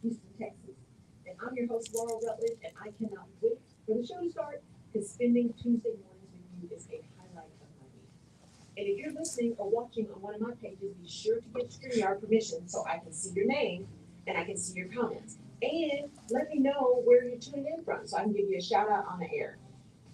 Houston, Texas. And I'm your host, Laurel Rutledge, and I cannot wait for the show to start because spending Tuesday mornings with you is a highlight of my week. And if you're listening or watching on one of my pages, be sure to give StreamYard permission so I can see your name and I can see your comments. And let me know where you're tuning in from so I can give you a shout out on the air.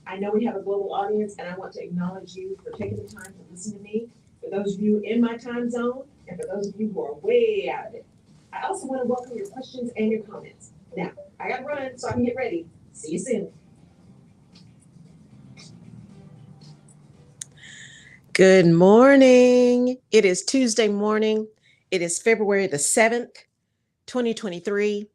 I know we have a global audience, and I want to acknowledge you for taking the time to listen to me. For those of you in my time zone, and for those of you who are way out of it, I also want to welcome your questions and your comments. Now, I got to run so I can get ready. See you soon. Good morning. It is Tuesday morning. It is February the 7th, 2023.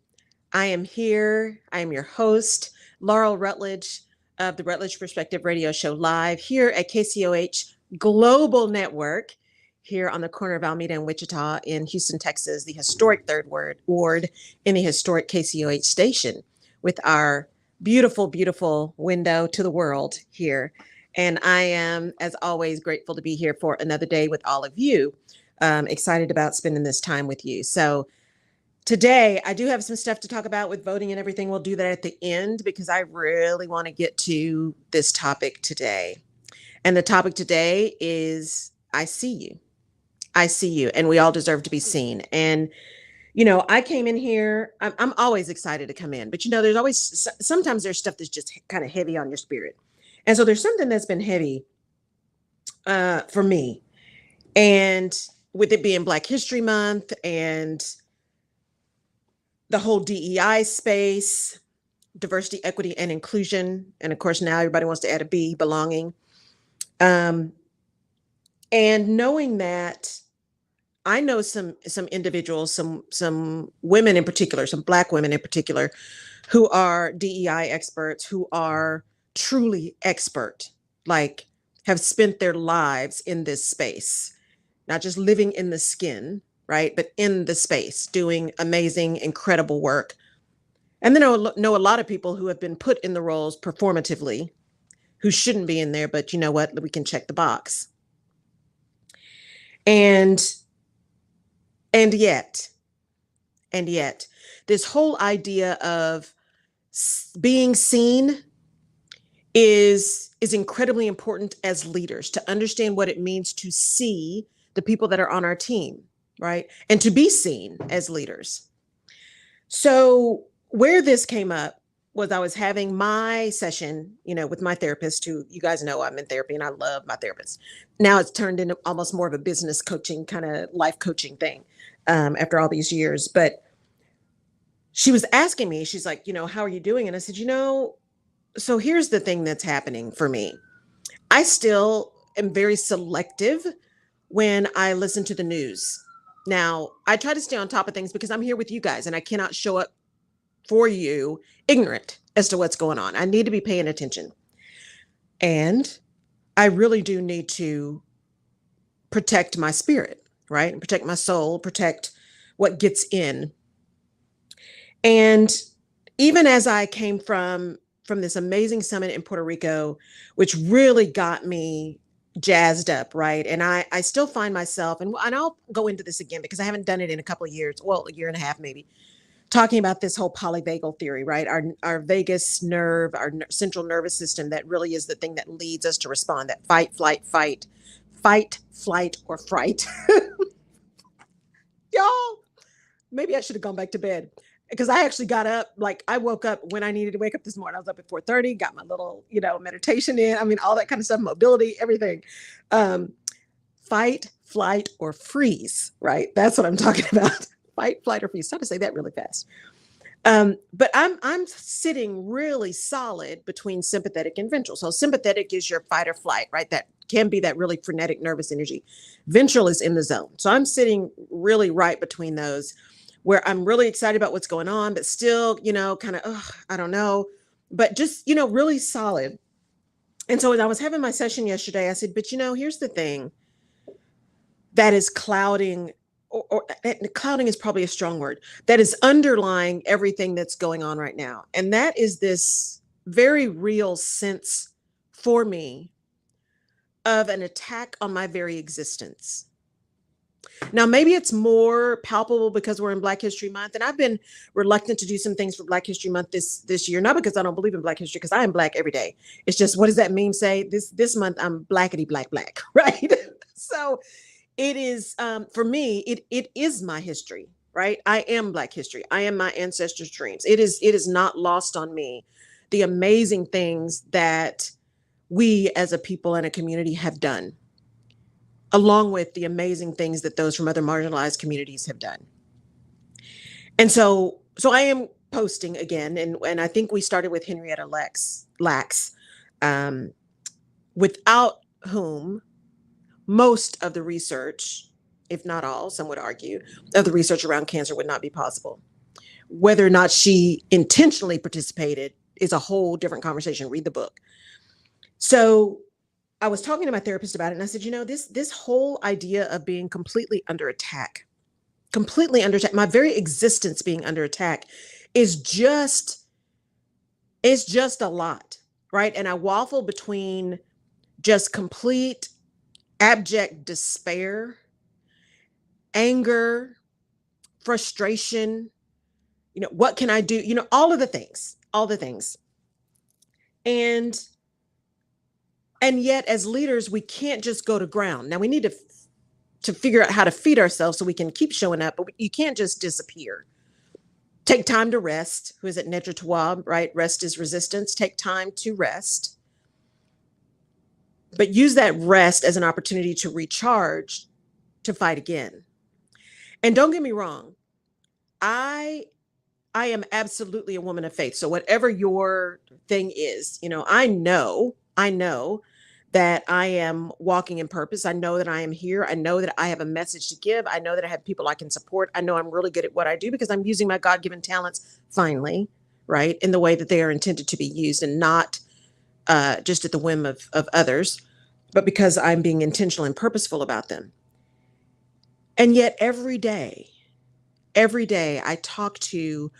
I am here. I am your host, Laurel Rutledge of the Rutledge Perspective Radio Show live here at KCOH Global Network here on the corner of Alameda and Wichita in Houston, Texas, the historic Third Ward in the historic KCOH station with our beautiful, beautiful window to the world here. And I am, as always, grateful to be here for another day with all of you. Excited about spending this time with you. So today, I do have some stuff to talk about with voting and everything. We'll do that at the end because I really want to get to this topic today. And the topic today is I see you. I see you. And we all deserve to be seen. And, you know, I came in here. I'm always excited to come in. But, you know, there's always sometimes there's stuff that's just kind of heavy on your spirit. And so there's something that's been heavy for me. And with it being Black History Month and the whole DEI space, diversity, equity, and inclusion. And of course, now everybody wants to add a B, belonging. And knowing that I know some individuals, some women in particular, some Black women in particular, who are DEI experts, who are truly expert, like have spent their lives in this space, not just living in the skin, right? But in the space, doing amazing, incredible work. And then I know a lot of people who have been put in the roles performatively, who shouldn't be in there, but you know what? We can check the box. And yet, this whole idea of being seen is incredibly important as leaders to understand what it means to see the people that are on our team, right? And to be seen as leaders. So where this came up was I was having my session, you know, with my therapist, who you guys know I'm in therapy and I love my therapist. Now it's turned into almost more of a business coaching kind of life coaching thing after all these years. But she was asking me, she's like, you know, how are you doing? And I said, you know, so here's the thing that's happening for me. I still am very selective when I listen to the news. Now, I try to stay on top of things because I'm here with you guys and I cannot show up for you ignorant as to what's going on. I need to be paying attention. And I really do need to protect my spirit, right? And protect my soul, protect what gets in. And even as I came from this amazing summit in Puerto Rico, which really got me jazzed up, right? And I still find myself, and I'll go into this again because I haven't done it in a couple of years, well, a year and a half maybe, talking about this whole polyvagal theory, right? Our vagus nerve, our central nervous system, that really is the thing that leads us to respond, that fight, flight, or fright. Y'all, maybe I should have gone back to bed because I actually got up, like I woke up when I needed to wake up this morning. I was up at 4:30, got my little, you know, meditation in. I mean, all that kind of stuff, mobility, everything. Fight, flight, or freeze, right? That's what I'm talking about. Fight, flight, or freeze. Try to say that really fast. But I'm sitting really solid between sympathetic and ventral. So sympathetic is your fight or flight, right? That can be that really frenetic nervous energy. Ventral is in the zone. So I'm sitting really right between those, where I'm really excited about what's going on, but still, you know, kind of, I don't know, but just, you know, really solid. And so as I was having my session yesterday, I said, but you know, here's the thing that is clouding, or clouding is probably a strong word, that is underlying everything that's going on right now. And that is this very real sense for me of an attack on my very existence. Now, maybe it's more palpable because we're in Black History Month, and I've been reluctant to do some things for Black History Month this year, not because I don't believe in Black history, because I am Black every day. It's just, what does that meme say? This month I'm blackety black, right? So it is, for me, it is my history, right? I am Black history. I am my ancestors' dreams. It is not lost on me the amazing things that we as a people and a community have done, along with the amazing things that those from other marginalized communities have done. And so I am posting again, and I think we started with Henrietta Lacks, um, without whom most of the research, if not all, some would argue, of the research around cancer would not be possible. Whether or not she intentionally participated is a whole different conversation. Read the book. So I was talking to my therapist about it, and I said, this whole idea of being completely under attack, my very existence being under attack is just a lot, right? And I waffle between just complete abject despair, anger, frustration, what can I do? All the things. And yet as leaders, we can't just go to ground. Now we need to figure out how to feed ourselves so we can keep showing up, but you can't just disappear. Take time to rest. Who is it? Nedra Tawwab, right? Rest is resistance. Take time to rest. But use that rest as an opportunity to recharge, to fight again. And don't get me wrong, I am absolutely a woman of faith. So whatever your thing is, I know that I am walking in purpose. I know that I am here. I know that I have a message to give. I know that I have people I can support. I know I'm really good at what I do because I'm using my God-given talents finally, right, in the way that they are intended to be used, and not just at the whim of others, but because I'm being intentional and purposeful about them. And yet every day I talk to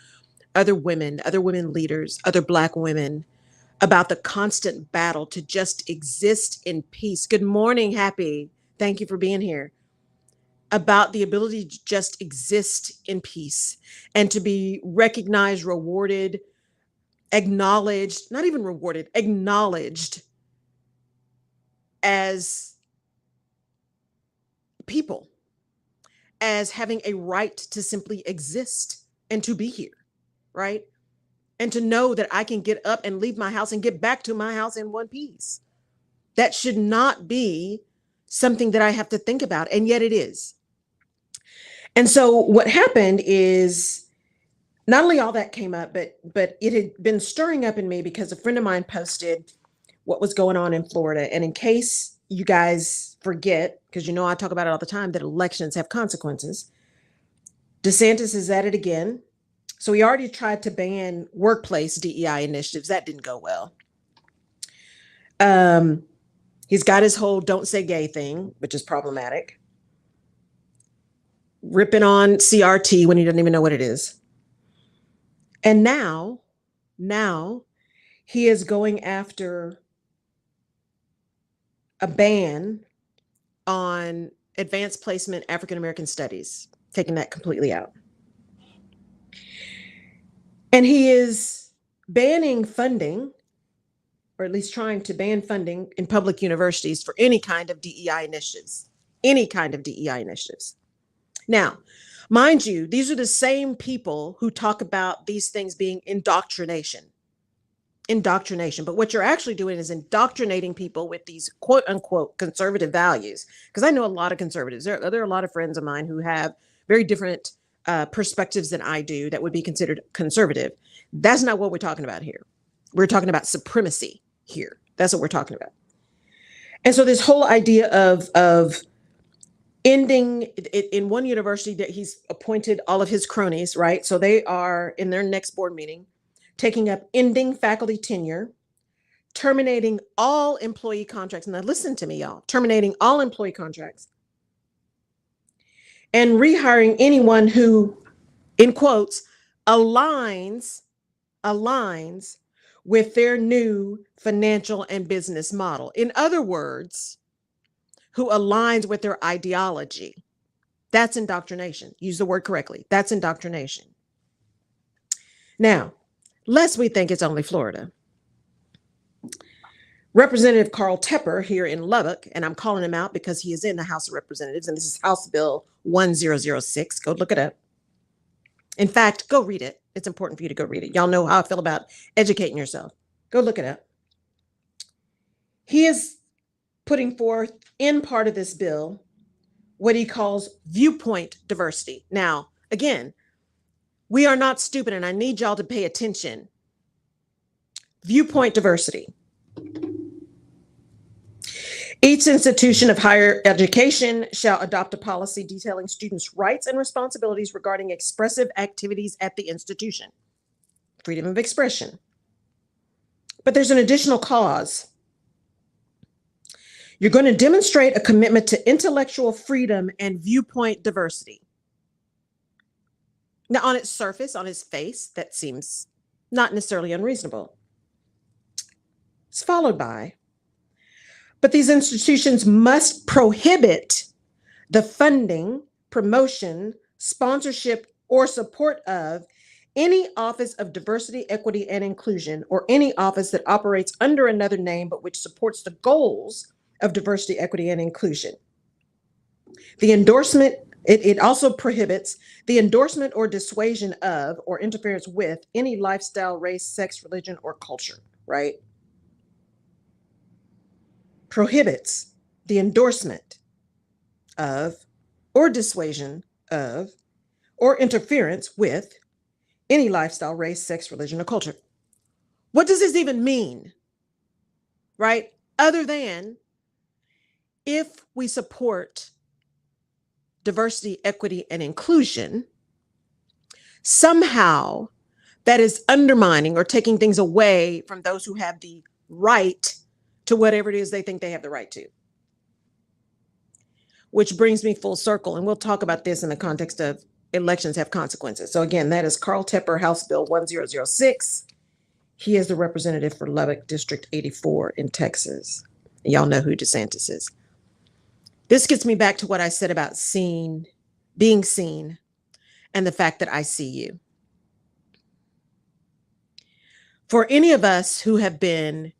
other women leaders, other Black women, about the constant battle to just exist in peace. Good morning, Happy. Thank you for being here. About the ability to just exist in peace and to be recognized, rewarded, acknowledged, not even rewarded, acknowledged as people, as having a right to simply exist and to be here, right? And to know that I can get up and leave my house and get back to my house in one piece. That should not be something that I have to think about, and yet it is. And so what happened is, not only all that came up, but it had been stirring up in me because a friend of mine posted what was going on in Florida. And in case you guys forget, because I talk about it all the time, that elections have consequences, DeSantis is at it again. So he already tried to ban workplace DEI initiatives. That didn't go well. He's got his whole "don't say gay" thing, which is problematic. Ripping on CRT when he doesn't even know what it is. And now he is going after a ban on advanced placement African American studies, taking that completely out. And he is banning funding, or at least trying to ban funding in public universities for any kind of DEI initiatives. Now, mind you, these are the same people who talk about these things being indoctrination. But what you're actually doing is indoctrinating people with these quote unquote conservative values. Because I know a lot of conservatives. There are a lot of friends of mine who have very different perspectives than I do that would be considered conservative. That's not what we're talking about here. We're talking about supremacy here. That's what we're talking about. And so this whole idea of ending in one university that he's appointed all of his cronies, right? So they are in their next board meeting taking up ending faculty tenure, terminating all employee contracts. Now listen to me, y'all, terminating all employee contracts, and rehiring anyone who, in quotes, aligns with their new financial and business model. In other words, who aligns with their ideology. That's indoctrination. Use the word correctly. That's indoctrination. Now, lest we think it's only Florida, Representative Carl Tepper here in Lubbock, and I'm calling him out because he is in the House of Representatives, and this is House Bill 1006. Go look it up. In fact, go read it. It's important for you to go read it. Y'all know how I feel about educating yourself. Go look it up. He is putting forth in part of this bill what he calls viewpoint diversity. Now, again, we are not stupid, and I need y'all to pay attention. Viewpoint diversity. Each institution of higher education shall adopt a policy detailing students' rights and responsibilities regarding expressive activities at the institution. Freedom of expression. But there's an additional clause. You're going to demonstrate a commitment to intellectual freedom and viewpoint diversity. Now, on its surface, on its face, that seems not necessarily unreasonable. It's followed by, but these institutions must prohibit the funding, promotion, sponsorship, or support of any office of diversity, equity, and inclusion, or any office that operates under another name but which supports the goals of diversity, equity, and inclusion. The endorsement, it also prohibits the endorsement or dissuasion of or interference with any lifestyle, race, sex, religion, or culture, right? Prohibits the endorsement of or dissuasion of or interference with any lifestyle, race, sex, religion, or culture. What does this even mean, right? Other than if we support diversity, equity, and inclusion, somehow that is undermining or taking things away from those who have the right to whatever it is they think they have the right to. Which brings me full circle, and we'll talk about this in the context of elections have consequences. So again, that is Carl Tepper, House Bill 1006. He is the representative for Lubbock District 84 in Texas. Y'all know who DeSantis is. This gets me back to what I said about being seen, and the fact that I see you. For any of us who have been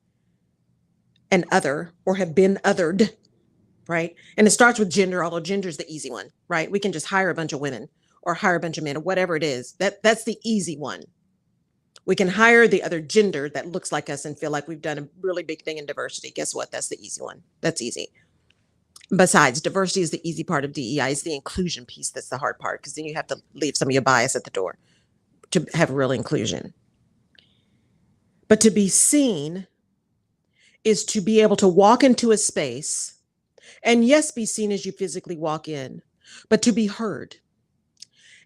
an other or have been othered, right? And it starts with gender, although gender is the easy one, right? We can just hire a bunch of women or hire a bunch of men or whatever it is. That's the easy one. We can hire the other gender that looks like us and feel like we've done a really big thing in diversity. Guess what? That's the easy one. That's easy. Besides, diversity is the easy part of DEI. It's the inclusion piece that's the hard part, because then you have to leave some of your bias at the door to have real inclusion. But to be seen is to be able to walk into a space, and yes, be seen as you physically walk in, but to be heard.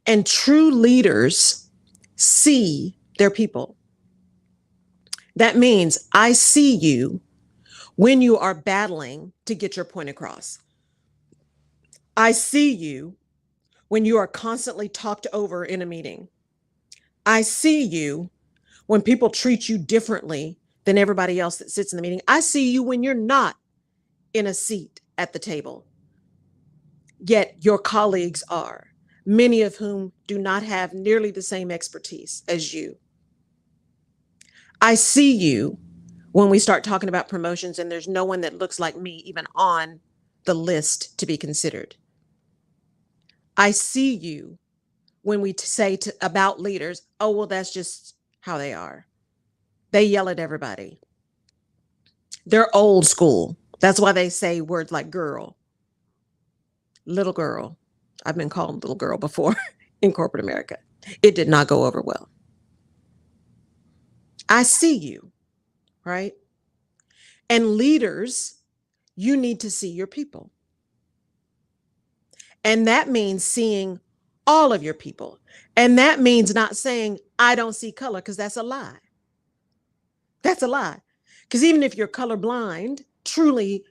And true leaders see their people. That means I see you when you are battling to get your point across. I see you when you are constantly talked over in a meeting. I see you when people treat you differently than everybody else that sits in the meeting. I see you when you're not in a seat at the table, yet your colleagues are, many of whom do not have nearly the same expertise as you. I see you when we start talking about promotions and there's no one that looks like me even on the list to be considered. I see you when we say about leaders, oh, well, that's just how they are. They yell at everybody. They're old school. That's why they say words like girl, little girl. I've been called little girl before in corporate America. It did not go over well. I see you, right? And leaders, you need to see your people. And that means seeing all of your people. And that means not saying, I don't see color, because that's a lie. That's a lie. Because even if you're colorblind, truly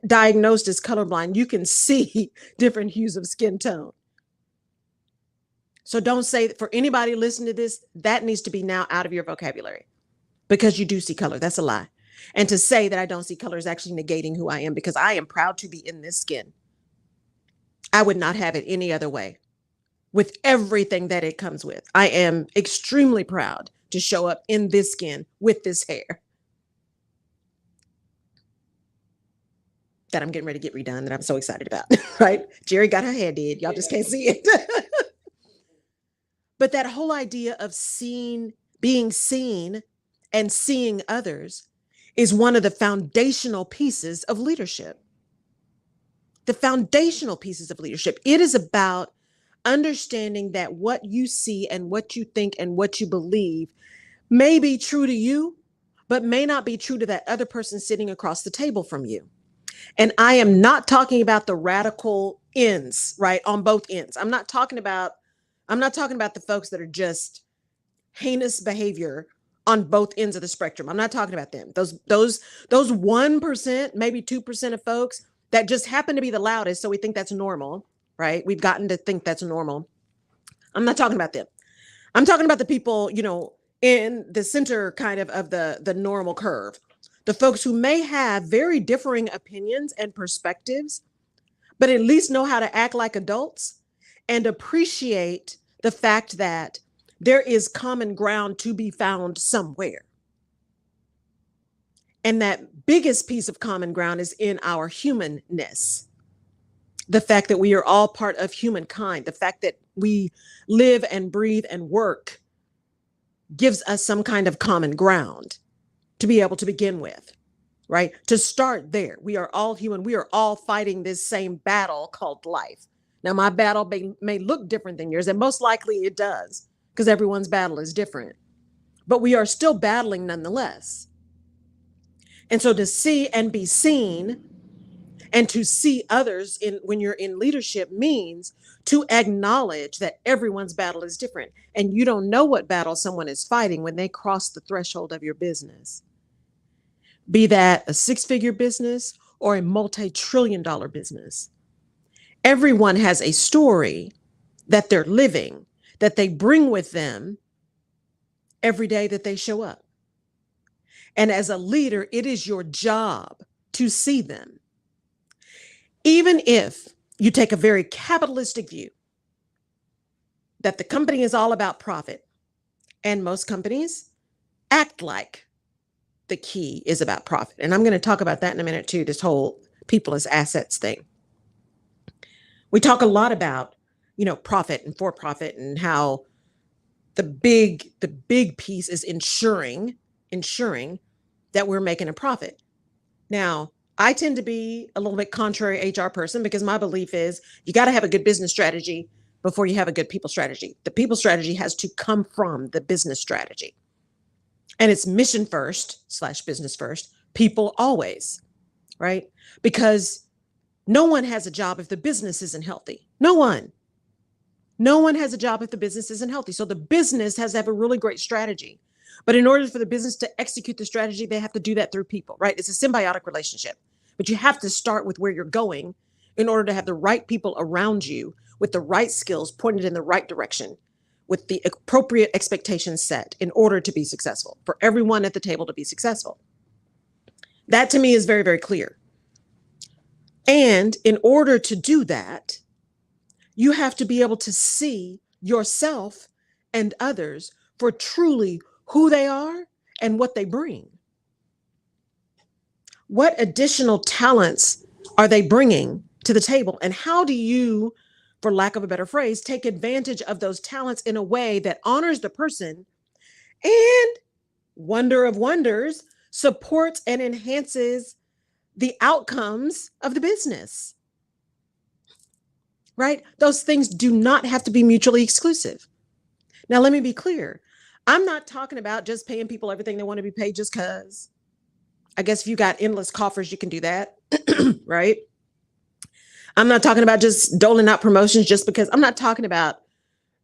diagnosed as colorblind, you can see different hues of skin tone. So don't say that. For anybody listening to this, that needs to be now out of your vocabulary, because you do see color. That's a lie. And to say that I don't see color is actually negating who I am, because I am proud to be in this skin. I would not have it any other way with everything that it comes with. I am extremely proud to show up in this skin with this hair that I'm getting ready to get redone that I'm so excited about, right? Jerry got her hair did. Y'all just can't see it. But that whole idea of being seen and seeing others is one of the foundational pieces of leadership. The foundational pieces of leadership. It is about understanding that what you see and what you think and what you believe may be true to you, but may not be true to that other person sitting across the table from you. And I am not talking about the radical ends, right? On both ends. I'm not talking about the folks that are just heinous behavior on both ends of the spectrum. I'm not talking about them. Those 1%, maybe 2% of folks that just happen to be the loudest, so we think that's normal, right? We've gotten to think that's normal. I'm not talking about them. I'm talking about the people, in the center kind of the normal curve. The folks who may have very differing opinions and perspectives, but at least know how to act like adults and appreciate the fact that there is common ground to be found somewhere. And that biggest piece of common ground is in our humanness. The fact that we are all part of humankind, the fact that we live and breathe and work gives us some kind of common ground to be able to begin with, right? To start there. We are all human. We are all fighting this same battle called life. Now, my battle may look different than yours, and most likely it does, because everyone's battle is different. But we are still battling nonetheless. And so to see and be seen and to see others when you're in leadership means to acknowledge that everyone's battle is different. And you don't know what battle someone is fighting when they cross the threshold of your business. Be that a 6-figure business or a multi-trillion-dollar business. Everyone has a story that they're living, that they bring with them every day that they show up. And as a leader, it is your job to see them. Even if you take a very capitalistic view that the company is all about profit, and most companies act like the key is about profit. And I'm going to talk about that in a minute too, this whole people as assets thing. We talk a lot about, profit and for profit and how the big piece is ensuring that we're making a profit. Now, I tend to be a little bit contrary HR person because my belief is you got to have a good business strategy before you have a good people strategy. The people strategy has to come from the business strategy. And it's mission first / business first, people always, right? Because no one has a job if the business isn't healthy. No one has a job if the business isn't healthy. So the business has to have a really great strategy. But in order for the business to execute the strategy, they have to do that through people, right? It's a symbiotic relationship. But you have to start with where you're going in order to have the right people around you with the right skills pointed in the right direction, with the appropriate expectations set in order to be successful, for everyone at the table to be successful. That to me is very, very clear. And in order to do that, you have to be able to see yourself and others for truly who they are and what they bring. What additional talents are they bringing to the table? And how do you, for lack of a better phrase, take advantage of those talents in a way that honors the person and, wonder of wonders, supports and enhances the outcomes of the business? Right? Those things do not have to be mutually exclusive. Now, let me be clear. I'm not talking about just paying people everything they want to be paid just because. I guess if you got endless coffers, you can do that, right? I'm not talking about just doling out promotions just because. I'm not talking about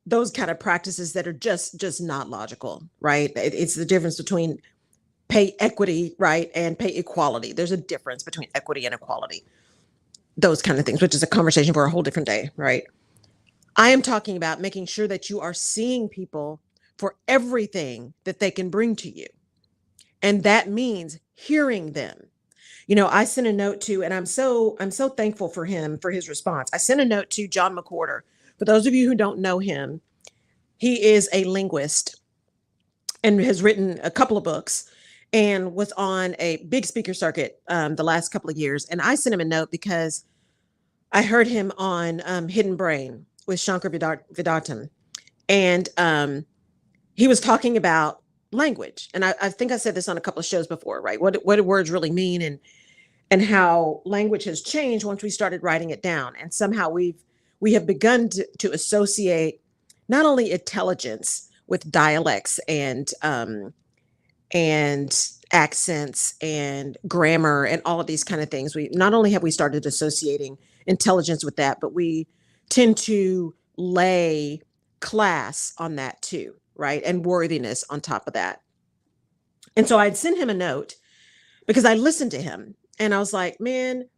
those kind of practices that are just not logical, right? It's the difference between pay equity, right, and pay equality. There's a difference between equity and equality. Those kind of things, which is a conversation for a whole different day, right? I am talking about making sure that you are seeing people for everything that they can bring to you. And that means hearing them. I sent a note to, and I'm so thankful for him for his response. I sent a note to John McWhorter. For those of you who don't know him, he is a linguist and has written a couple of books and was on a big speaker circuit the last couple of years. And I sent him a note because I heard him on Hidden Brain with Shankar Vedantam. And he was talking about language. And I think I said this on a couple of shows before, right? What do words really mean, and how language has changed once we started writing it down. And somehow we have begun to associate not only intelligence with dialects and accents and grammar and all of these kind of things. We not only have we started associating intelligence with that, but we tend to lay class on that too, right? And worthiness on top of that. And so I'd sent him a note because I listened to him and I was like, man,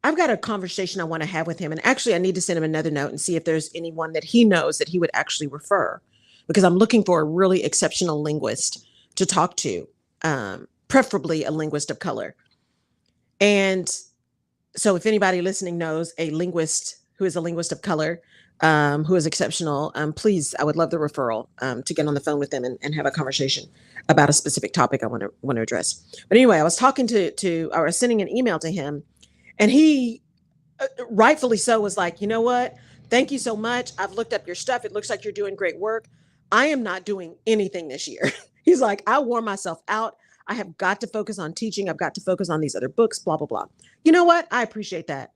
I've got a conversation I want to have with him. And actually, I need to send him another note and see if there's anyone that he knows that he would actually refer, because I'm looking for a really exceptional linguist to talk to, preferably a linguist of color. And so if anybody listening knows a linguist who is a linguist of color, who is exceptional, please, I would love the referral to get on the phone with them and have a conversation about a specific topic I want to address. But anyway, I was talking I was sending an email to him, and he rightfully so was like, you know what? Thank you so much. I've looked up your stuff. It looks like you're doing great work. I am not doing anything this year. He's like, I wore myself out. I have got to focus on teaching. I've got to focus on these other books, blah, blah, blah. You know what? I appreciate that.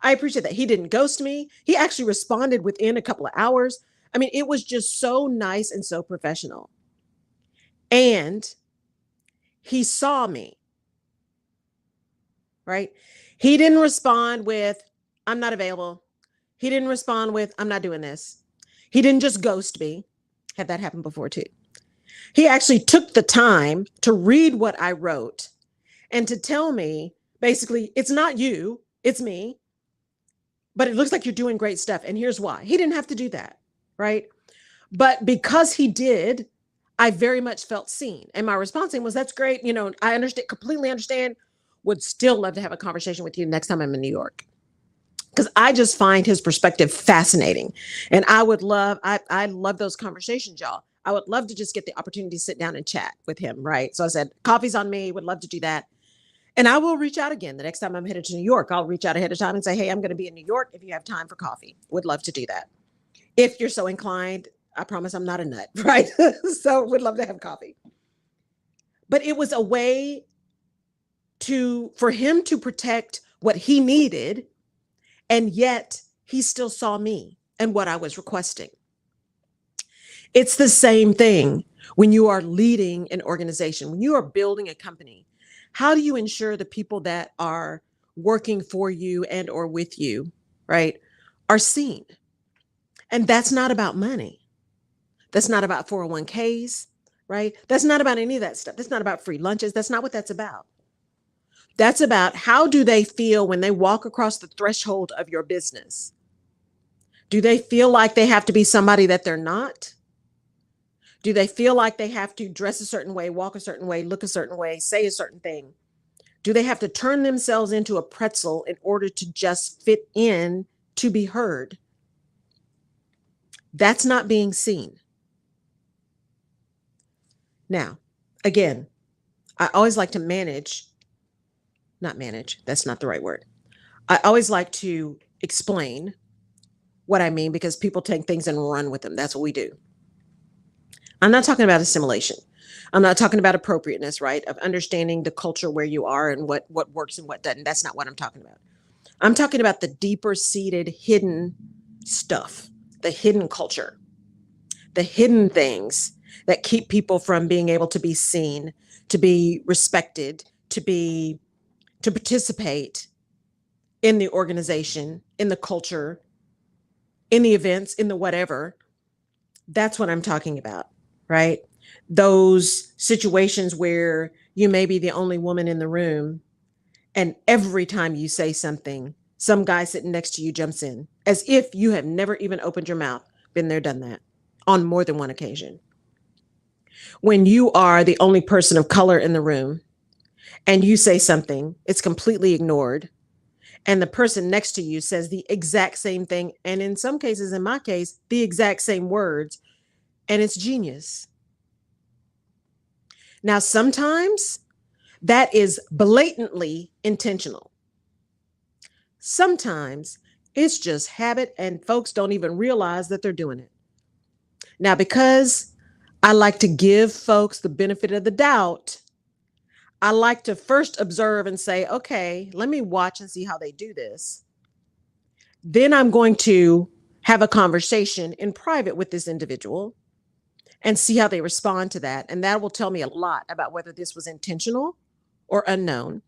I appreciate that. He didn't ghost me. He actually responded within a couple of hours. I mean, it was just so nice and so professional. And he saw me, right? He didn't respond with, I'm not available. He didn't respond with, I'm not doing this. He didn't just ghost me. Had that happen before too. He actually took the time to read what I wrote and to tell me, basically, it's not you, it's me, but it looks like you're doing great stuff. And here's why. He didn't have to do that, right? But because he did, I very much felt seen. And my response to him was, that's great. I understand, completely understand, would still love to have a conversation with you next time I'm in New York. Because I just find his perspective fascinating. And I love those conversations, y'all. I would love to just get the opportunity to sit down and chat with him, right? So I said, coffee's on me, would love to do that. And I will reach out again. The next time I'm headed to New York, I'll reach out ahead of time and say, hey, I'm going to be in New York if you have time for coffee. Would love to do that. If you're so inclined, I promise I'm not a nut, right? So would love to have coffee. But it was a way for him to protect what he needed, and yet he still saw me and what I was requesting. It's the same thing when you are leading an organization, when you are building a company. How do you ensure the people that are working for you and or with you, right, are seen? And that's not about money. That's not about 401ks, right? That's not about any of that stuff. That's not about free lunches. That's not what that's about. That's about, how do they feel when they walk across the threshold of your business? Do they feel like they have to be somebody that they're not? Do they feel like they have to dress a certain way, walk a certain way, look a certain way, say a certain thing? Do they have to turn themselves into a pretzel in order to just fit in to be heard? That's not being seen. Now, again, I always like to not manage, that's not the right word. I always like to explain what I mean, because people take things and run with them. That's what we do. I'm not talking about assimilation. I'm not talking about appropriateness, right? Of understanding the culture where you are and what works and what doesn't. That's not what I'm talking about. I'm talking about the deeper seated hidden stuff, the hidden culture, the hidden things that keep people from being able to be seen, to be respected, to participate in the organization, in the culture, in the events, in the whatever. That's what I'm talking about, right? Those situations where you may be the only woman in the room, and every time you say something, some guy sitting next to you jumps in, as if you have never even opened your mouth. Been there, done that on more than one occasion. When you are the only person of color in the room, and you say something, it's completely ignored. And the person next to you says the exact same thing. And in some cases, in my case, the exact same words. And it's genius. Now, sometimes that is blatantly intentional. Sometimes it's just habit and folks don't even realize that they're doing it. Now, because I like to give folks the benefit of the doubt, I like to first observe and say, okay, let me watch and see how they do this. Then I'm going to have a conversation in private with this individual and see how they respond to that. And that will tell me a lot about whether this was intentional or unknown.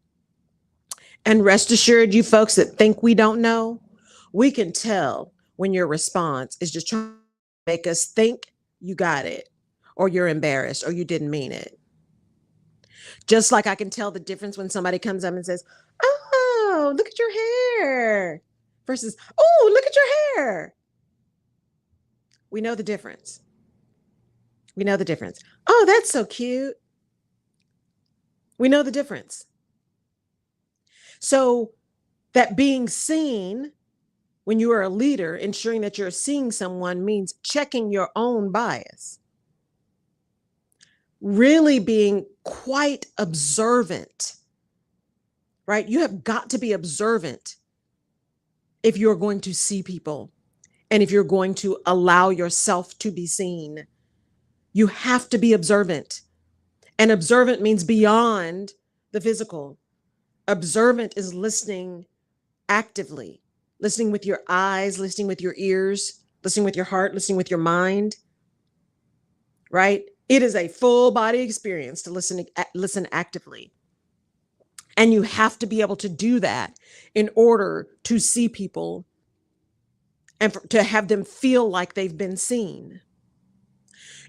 And rest assured, you folks that think we don't know, we can tell when your response is just trying to make us think you got it, or you're embarrassed, or you didn't mean it. Just like I can tell the difference when somebody comes up and says, "Oh, look at your hair," versus, "Oh, look at your hair." We know the difference. We know the difference. "Oh, that's so cute." We know the difference. So that being seen when you are a leader, ensuring that you're seeing someone means checking your own bias, really being quite observant, right? You have got to be observant if you're going to see people and if you're going to allow yourself to be seen. You have to be observant. And observant means beyond the physical. Observant is listening actively, listening with your eyes, listening with your ears, listening with your heart, listening with your mind, right? It is a full body experience to listen actively. And you have to be able to do that in order to see people and to have them feel like they've been seen.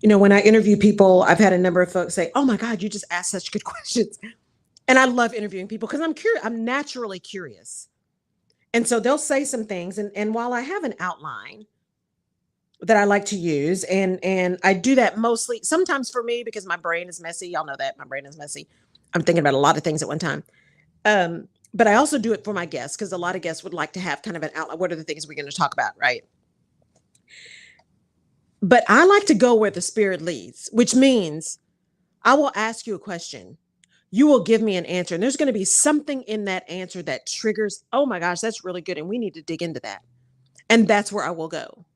You know, when I interview people, I've had a number of folks say, "Oh my God, you just asked such good questions." And I love interviewing people because I'm curious. I'm naturally curious. And so they'll say some things. And while I have an outline that I like to use, and I do that mostly sometimes for me because my brain is messy. Y'all know that my brain is messy. I'm thinking about a lot of things at one time. But I also do it for my guests because a lot of guests would like to have kind of an outline. What are the things we're going to talk about, right? But I like to go where the spirit leads, which means I will ask you a question. You will give me an answer. And there's going to be something in that answer that triggers, "Oh my gosh, that's really good. And we need to dig into that." And that's where I will go.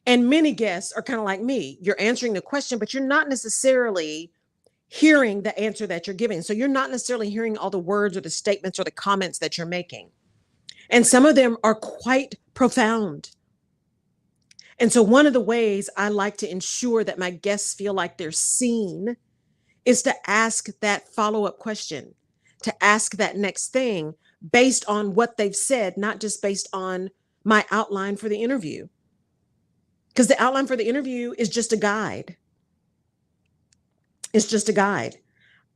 And many guests are kind of like me. You're answering the question, but you're not necessarily hearing the answer that you're giving. So you're not necessarily hearing all the words or the statements or the comments that you're making. And some of them are quite profound. And so one of the ways I like to ensure that my guests feel like they're seen is to ask that follow-up question, to ask that next thing based on what they've said, not just based on my outline for the interview. Because the outline for the interview is just a guide. It's just a guide.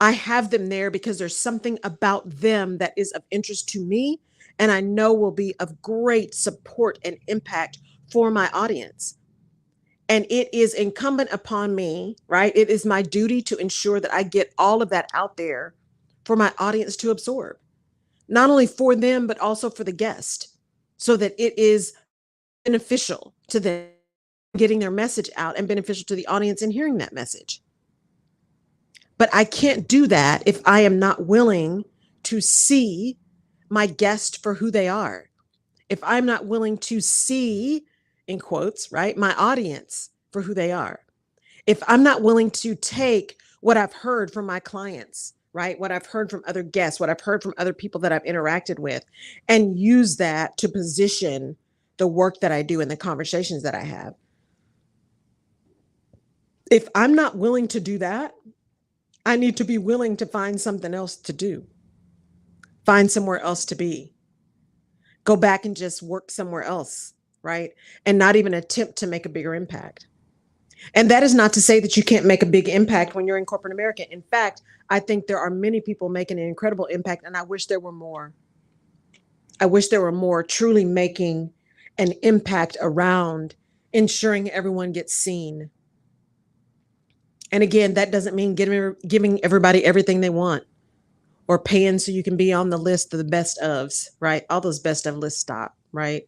I have them there because there's something about them that is of interest to me and I know will be of great support and impact for my audience. And it is incumbent upon me, right? It is my duty to ensure that I get all of that out there for my audience to absorb, not only for them, but also for the guest, so that it is beneficial to them getting their message out and beneficial to the audience in hearing that message. But I can't do that if I am not willing to see my guest for who they are. If I'm not willing to see, in quotes, right, my audience for who they are. If I'm not willing to take what I've heard from my clients, right, what I've heard from other guests, what I've heard from other people that I've interacted with, and use that to position the work that I do and the conversations that I have. If I'm not willing to do that, I need to be willing to find something else to do, find somewhere else to be, go back and just work somewhere else, right? And not even attempt to make a bigger impact. And that is not to say that you can't make a big impact when you're in corporate America. In fact, I think there are many people making an incredible impact, and I wish there were more. I wish there were more truly making an impact around ensuring everyone gets seen. And again, that doesn't mean giving everybody everything they want. or paying so you can be on the list of the best ofs, right? All those best of lists stop, right?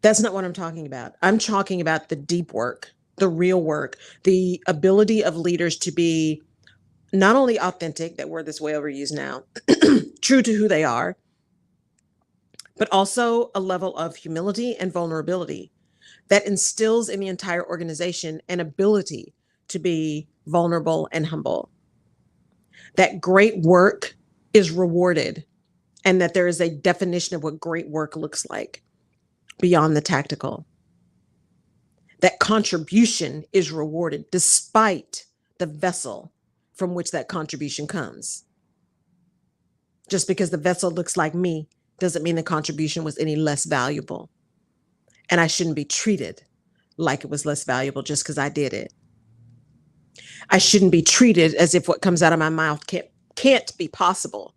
That's not what I'm talking about. I'm talking about the deep work, the real work, the ability of leaders to be not only authentic, that word that's way overused now, true to who they are, but also a level of humility and vulnerability that instills in the entire organization an ability to be vulnerable and humble. That great work is rewarded, and that there is a definition of what great work looks like beyond the tactical. That contribution is rewarded despite the vessel from which that contribution comes. Just because the vessel looks like me doesn't mean the contribution was any less valuable. And I shouldn't be treated like it was less valuable just because I did it. I shouldn't be treated as if what comes out of my mouth can't be possible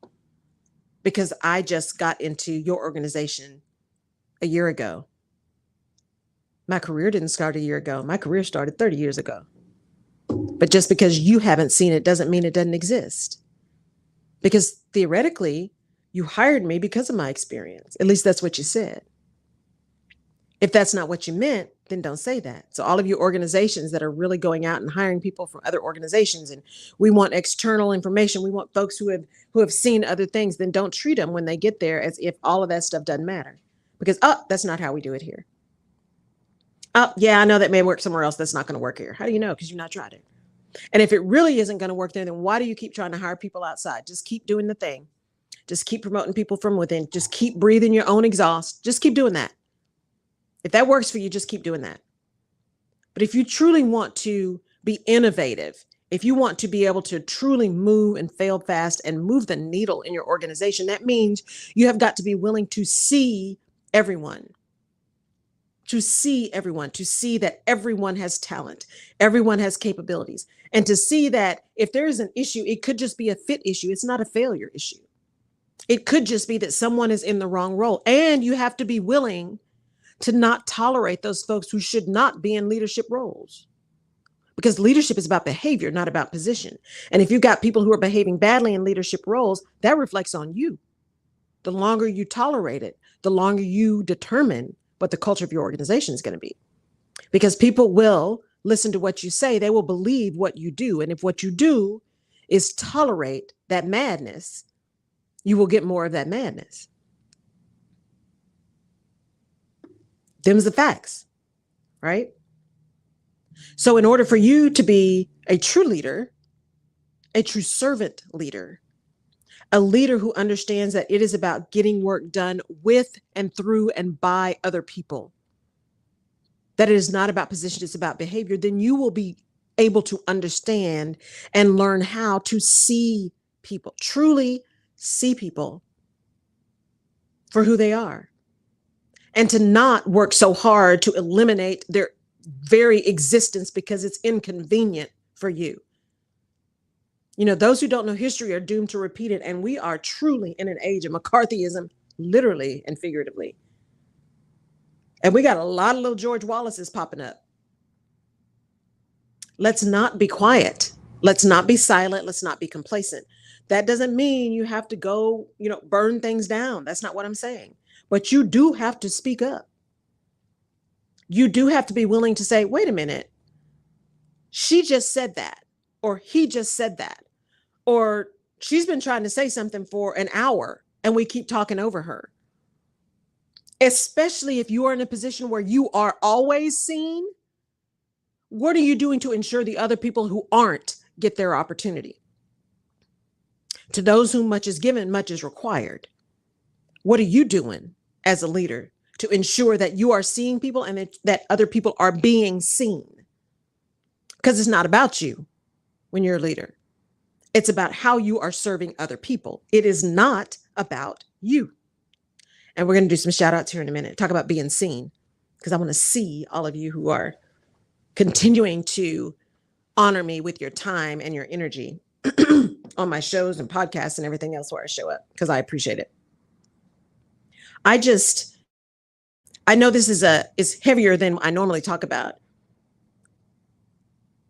because I just got into your organization a year ago. My career didn't start a year ago. My career started 30 years ago. But just because you haven't seen it doesn't mean it doesn't exist. Because theoretically, you hired me because of my experience. At least that's what you said. If that's not what you meant, then don't say that. So all of you organizations that are really going out and hiring people from other organizations, and we want external information, we want folks who have seen other things, then don't treat them when they get there as if all of that stuff doesn't matter. Because, that's not how we do it here. Yeah, I know that may work somewhere else. That's not going to work here. How do you know? Because you've not tried it. And if it really isn't going to work there, then why do you keep trying to hire people outside? Just keep doing the thing. Just keep promoting people from within. Just keep breathing your own exhaust. Just keep doing that. If that works for you, just keep doing that. But if you truly want to be innovative, if you want to be able to truly move and fail fast and move the needle in your organization, that means you have got to be willing to see everyone. To see everyone, to see that everyone has talent, everyone has capabilities, and to see that if there is an issue, it could just be a fit issue. It's not a failure issue. It could just be that someone is in the wrong role, and you have to be willing to not tolerate those folks who should not be in leadership roles, because leadership is about behavior, not about position. And if you've got people who are behaving badly in leadership roles, that reflects on you. The longer you tolerate it, the longer you determine what the culture of your organization is going to be. Because people will listen to what you say. They will believe what you do. And if what you do is tolerate that madness, you will get more of that madness. Them's the facts, right? So in order for you to be a true leader, a true servant leader, a leader who understands that it is about getting work done with and through and by other people, that it is not about position, it's about behavior, then you will be able to understand and learn how to see people, truly see people for who they are, and to not work so hard to eliminate their very existence because it's inconvenient for you. You know, those who don't know history are doomed to repeat it. And we are truly in an age of McCarthyism, literally and figuratively. And we got a lot of little George Wallaces popping up. Let's not be quiet. Let's not be silent. Let's not be complacent. That doesn't mean you have to go, burn things down. That's not what I'm saying. But you do have to speak up. You do have to be willing to say, wait a minute, she just said that, or he just said that, or she's been trying to say something for an hour and we keep talking over her. Especially if you are in a position where you are always seen. What are you doing to ensure the other people who aren't get their opportunity? To those whom much is given, much is required. What are you doing as a leader to ensure that you are seeing people and that other people are being seen? Because it's not about you when you're a leader. It's about how you are serving other people. It is not about you. And we're going to do some shout outs here in a minute. Talk about being seen, because I want to see all of you who are continuing to honor me with your time and your energy on my shows and podcasts and everything else where I show up, because I appreciate it. I know this is heavier than I normally talk about,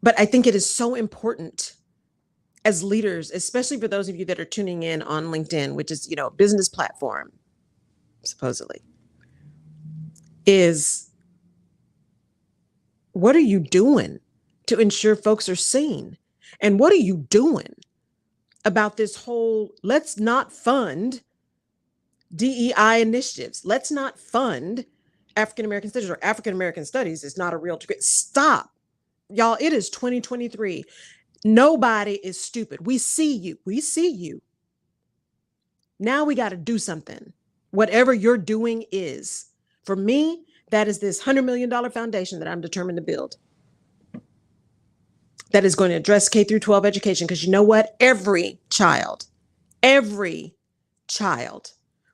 but I think it is so important as leaders, especially for those of you that are tuning in on LinkedIn, which is, a business platform, supposedly, is what are you doing to ensure folks are seen? And what are you doing about this whole let's not fund DEI initiatives? Let's not fund African American studies, or African American studies is not a real degree. Stop. Y'all, it is 2023. Nobody is stupid. We see you. We see you. Now we got to do something. Whatever you're doing is. For me, that is this $100 million foundation that I'm determined to build that is going to address K through 12 education. Because you know what? Every child,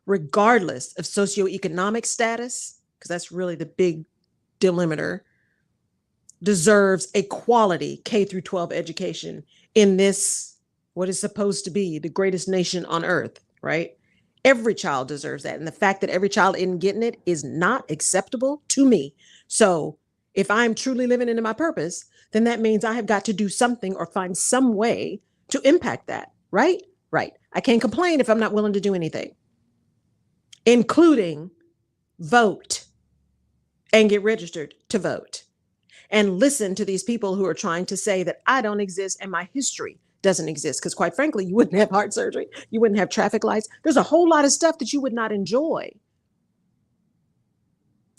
regardless of socioeconomic status, because that's really the big delimiter, deserves a quality K through 12 education in this, what is supposed to be the greatest nation on earth, right? Every child deserves that. And the fact that every child isn't getting it is not acceptable to me. So if I'm truly living into my purpose, then that means I have got to do something or find some way to impact that, right? Right. I can't complain if I'm not willing to do anything, including vote and get registered to vote. And listen to these people who are trying to say that I don't exist and my history doesn't exist. Because quite frankly, you wouldn't have heart surgery. You wouldn't have traffic lights. There's a whole lot of stuff that you would not enjoy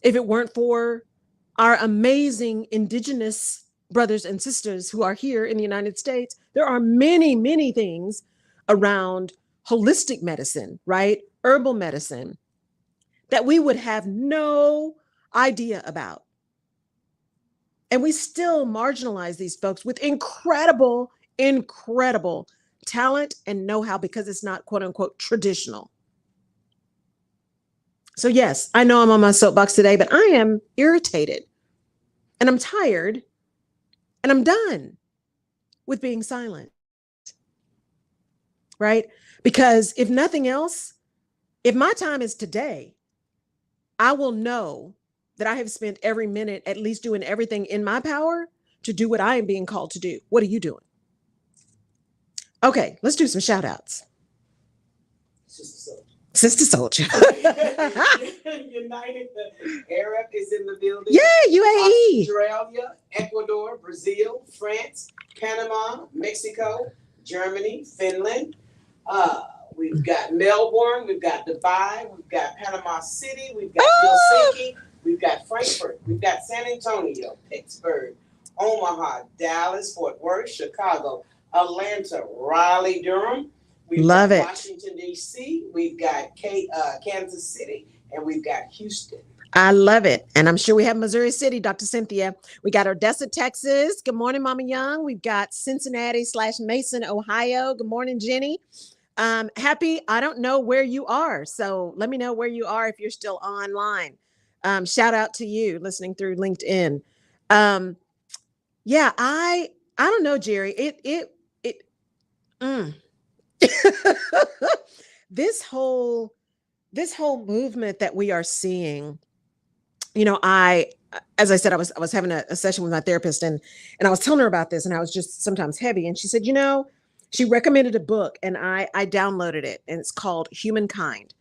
if it weren't for our amazing indigenous brothers and sisters who are here in the United States. There are many, many things around holistic medicine, right? Herbal medicine that we would have no idea about. And we still marginalize these folks with incredible talent and know-how because it's not quote unquote traditional. So yes, I know I'm on my soapbox today, but I am irritated and I'm tired and I'm done with being silent, right? Because if nothing else, if my time is today, I will know that I have spent every minute at least doing everything in my power to do what I am being called to do. What are you doing? Okay, let's do some shout outs. Sister Soldier. United Arab is in the building. Yeah, UAE. Australia, Ecuador, Brazil, France, Panama, Mexico, Germany, Finland. We've got Melbourne, we've got Dubai, we've got Panama City, we've got Helsinki, we've got Frankfurt, we've got San Antonio, Pittsburgh, Omaha, Dallas, Fort Worth, Chicago, Atlanta, Raleigh, Durham. We've Love got it. Washington, D.C., we've got Kansas City, and we've got Houston. I love it. And I'm sure we have Missouri City, Dr. Cynthia. We got Odessa, Texas. Good morning, Mama Young. We've got Cincinnati/Mason, Ohio. Good morning, Jenny. Happy, I don't know where you are. So let me know where you are if you're still online. Shout out to you listening through LinkedIn. Yeah, I don't know, Jerry. This whole movement that we are seeing, as I said, I was having a session with my therapist and I was telling her about this and I was just sometimes heavy. And she said, she recommended a book and I downloaded it and it's called Humankind.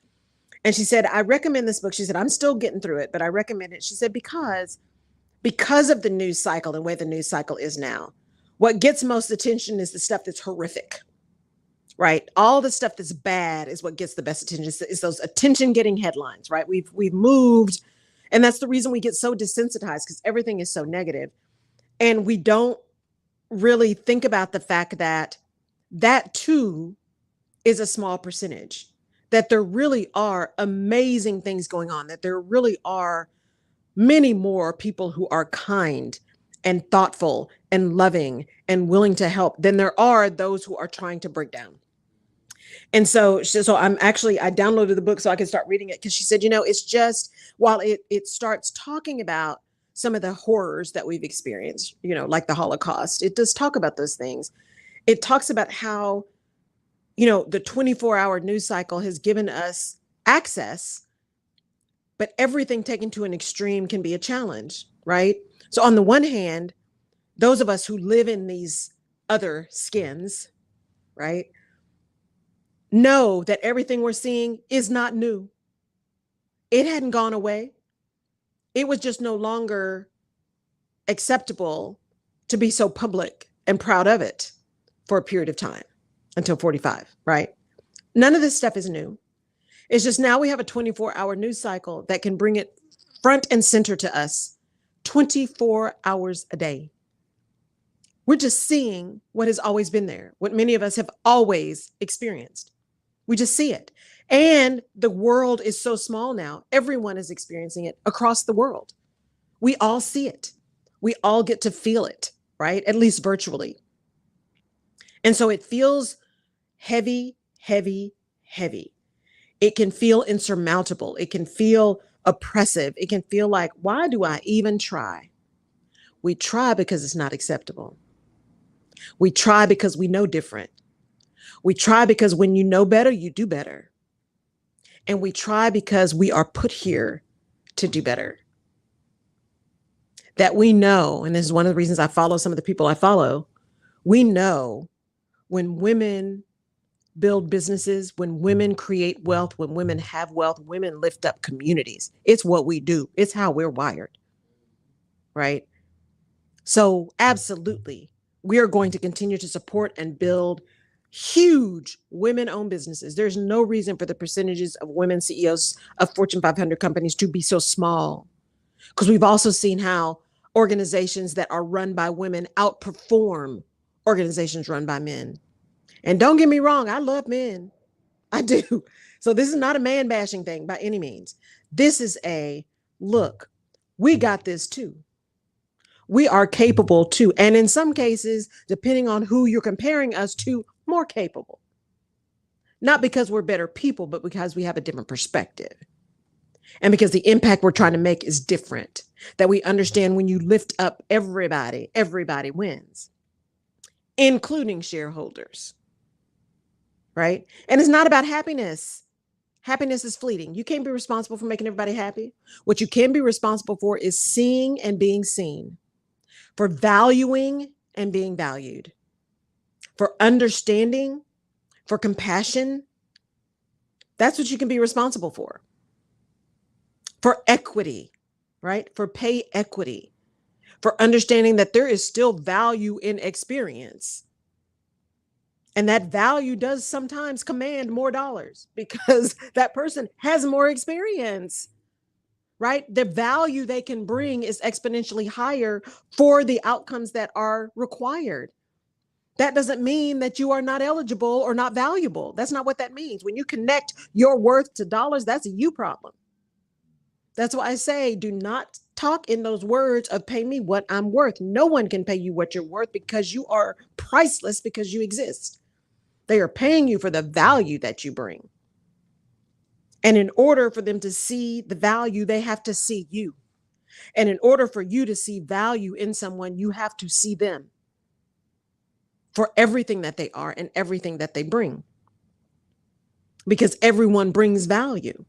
And she said, I recommend this book. She said, I'm still getting through it, but I recommend it. She said, because of the news cycle, the way the news cycle is now, what gets most attention is the stuff that's horrific, right? All the stuff that's bad is what gets the best attention. It's those attention getting headlines, right? We've moved. And that's the reason we get so desensitized because everything is so negative. And we don't really think about the fact that too is a small percentage, that there really are amazing things going on, that there really are many more people who are kind and thoughtful and loving and willing to help than there are those who are trying to break down. And so I downloaded the book so I can start reading it because she said, it's just, while it starts talking about some of the horrors that we've experienced, like the Holocaust, it does talk about those things. It talks about how, the 24-hour news cycle has given us access, but everything taken to an extreme can be a challenge, right? So on the one hand, those of us who live in these other skins, right? Know that everything we're seeing is not new. It hadn't gone away. It was just no longer acceptable to be so public and proud of it for a period of time until 45, right? None of this stuff is new. It's just now we have a 24-hour news cycle that can bring it front and center to us 24 hours a day. We're just seeing what has always been there, what many of us have always experienced. We just see it. And the world is so small now. Everyone is experiencing it across the world. We all see it. We all get to feel it, right? At least virtually. And so it feels heavy, heavy, heavy. It can feel insurmountable. It can feel oppressive. It can feel like, why do I even try? We try because it's not acceptable. We try because we know different. We try because when you know better, you do better. And we try because we are put here to do better. That we know, and this is one of the reasons I follow some of the people I follow, we know when women build businesses, when women create wealth, when women have wealth, women lift up communities. It's what we do. It's how we're wired, right? So absolutely, we are going to continue to support and build huge women-owned businesses. There's no reason for the percentages of women CEOs of Fortune 500 companies to be so small, because we've also seen how organizations that are run by women outperform organizations run by men. And don't get me wrong, I love men. I do. So this is not a man bashing thing by any means. This is a look, we got this too. We are capable too. And in some cases, depending on who you're comparing us to, more capable. Not because we're better people, but because we have a different perspective. And because the impact we're trying to make is different. That we understand when you lift up everybody, everybody wins, including shareholders. Right? And it's not about happiness. Happiness is fleeting. You can't be responsible for making everybody happy. What you can be responsible for is seeing and being seen, for valuing and being valued, for understanding, for compassion. That's what you can be responsible for equity, right? For pay equity, for understanding that there is still value in experience. And that value does sometimes command more dollars because that person has more experience, right? The value they can bring is exponentially higher for the outcomes that are required. That doesn't mean that you are not eligible or not valuable. That's not what that means. When you connect your worth to dollars, that's a you problem. That's why I say, do not talk in those words of pay me what I'm worth. No one can pay you what you're worth because you are priceless because you exist. They are paying you for the value that you bring. And in order for them to see the value, they have to see you. And in order for you to see value in someone, you have to see them for everything that they are and everything that they bring. Because everyone brings value.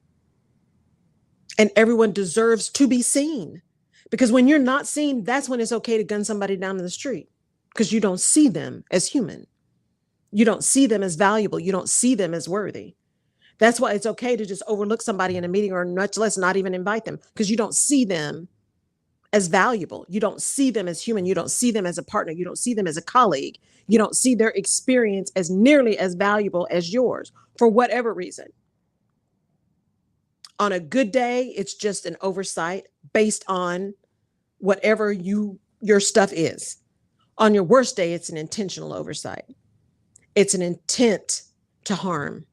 And everyone deserves to be seen. Because when you're not seen, that's when it's okay to gun somebody down in the street. Because you don't see them as human. You don't see them as valuable. You don't see them as worthy. That's why it's okay to just overlook somebody in a meeting or much less not even invite them because you don't see them as valuable. You don't see them as human. You don't see them as a partner. You don't see them as a colleague. You don't see their experience as nearly as valuable as yours for whatever reason. On a good day, it's just an oversight based on whatever your stuff is. On your worst day, it's an intentional oversight. It's an intent to harm,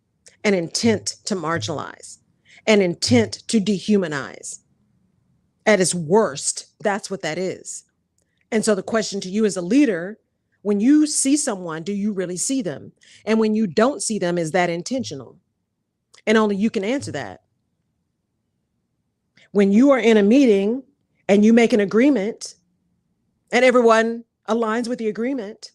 an intent to marginalize, an intent to dehumanize. At its worst, that's what that is. And so the question to you as a leader, when you see someone, do you really see them? And when you don't see them, is that intentional? And only you can answer that. When you are in a meeting and you make an agreement and everyone aligns with the agreement,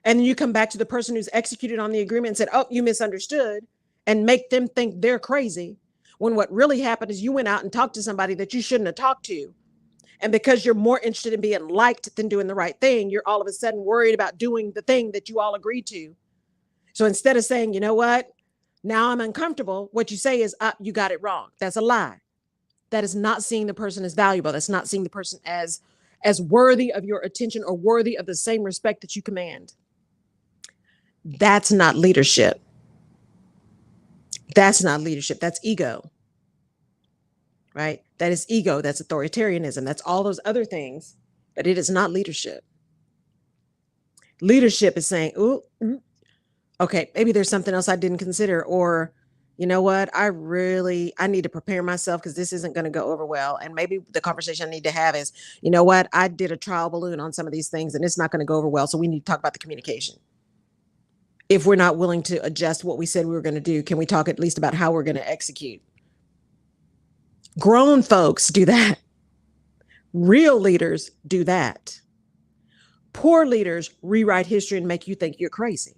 and then you come back to the person who's executed on the agreement and said, oh, you misunderstood, and make them think they're crazy. When what really happened is you went out and talked to somebody that you shouldn't have talked to. And because you're more interested in being liked than doing the right thing, you're all of a sudden worried about doing the thing that you all agreed to. So instead of saying, you know what, now I'm uncomfortable, what you say is, you got it wrong. That's a lie. That is not seeing the person as valuable. That's not seeing the person as worthy of your attention or worthy of the same respect that you command. That's not leadership. That's not leadership. That's ego, right? That is ego. That's authoritarianism. That's all those other things, but it is not leadership. Leadership is saying, ooh, okay, maybe there's something else I didn't consider, or you know what, I need to prepare myself because this isn't going to go over well. And maybe the conversation I need to have is, you know what, I did a trial balloon on some of these things and it's not going to go over well. So we need to talk about the communication. If we're not willing to adjust what we said we were going to do, can we talk at least about how we're going to execute? Grown folks do that. Real leaders do that. Poor leaders rewrite history and make you think you're crazy.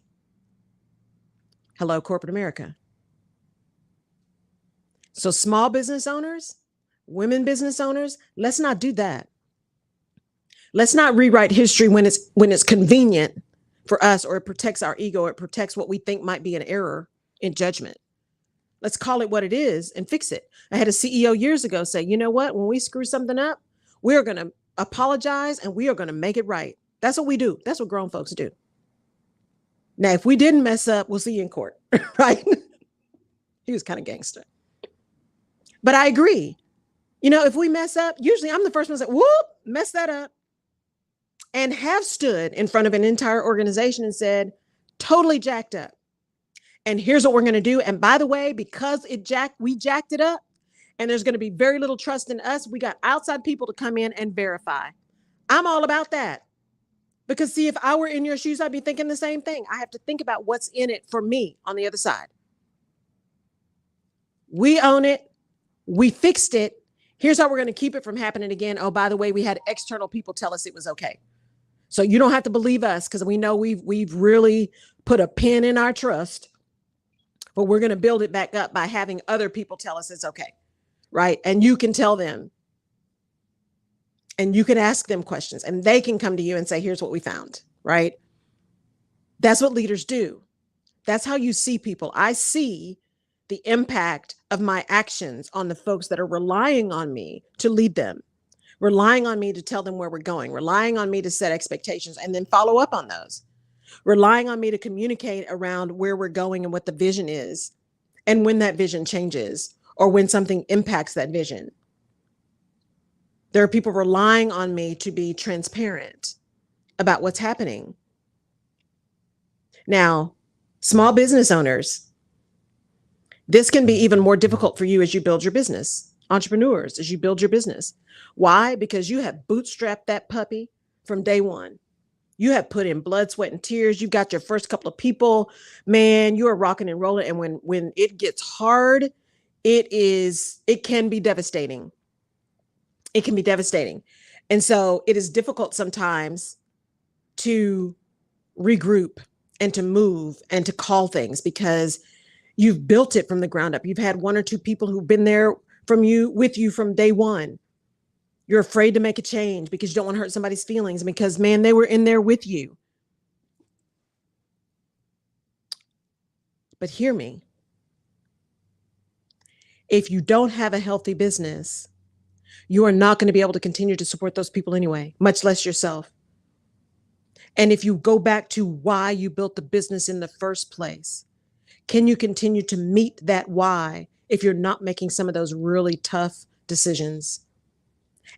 Hello, corporate America. So small business owners, women business owners, let's not do that. Let's not rewrite history when it's convenient for us, or it protects our ego, or it protects what we think might be an error in judgment. Let's call it what it is and fix it. I had a CEO years ago say, you know what, when we screw something up, we're going to apologize and we are going to make it right. That's what we do. That's what grown folks do. Now, if we didn't mess up, we'll see you in court, right? He was kind of gangster. But I agree. You know, if we mess up, usually I'm the first one to say, whoop, mess that up. And have stood in front of an entire organization and said, totally jacked up. And here's what we're going to do. And by the way, because we jacked it up, and there's going to be very little trust in us, we got outside people to come in and verify. I'm all about that. Because see, if I were in your shoes, I'd be thinking the same thing. I have to think about what's in it for me on the other side. We own it. We fixed it. Here's how we're going to keep it from happening again. Oh, by the way, we had external people tell us it was okay. So you don't have to believe us, because we know we've really put a pin in our trust, but we're going to build it back up by having other people tell us it's okay. Right. And you can tell them, and you can ask them questions, and they can come to you and say, here's what we found. Right. That's what leaders do. That's how you see people. I see the impact of my actions on the folks that are relying on me to lead them, relying on me to tell them where we're going, relying on me to set expectations and then follow up on those, relying on me to communicate around where we're going and what the vision is, and when that vision changes or when something impacts that vision. There are people relying on me to be transparent about what's happening. Now, small business owners, this can be even more difficult for you as you build your business. Entrepreneurs, as you build your business. Why? Because you have bootstrapped that puppy from day one. You have put in blood, sweat, and tears. You've got your first couple of people, man, you are rocking and rolling. And when it gets hard, it can be devastating. It can be devastating. And so it is difficult sometimes to regroup and to move and to call things, because you've built it from the ground up. You've had one or two people who've been there with you from day one. You're afraid to make a change because you don't want to hurt somebody's feelings, because, man, they were in there with you. But hear me. If you don't have a healthy business, you are not going to be able to continue to support those people anyway, much less yourself. And if you go back to why you built the business in the first place, can you continue to meet that why if you're not making some of those really tough decisions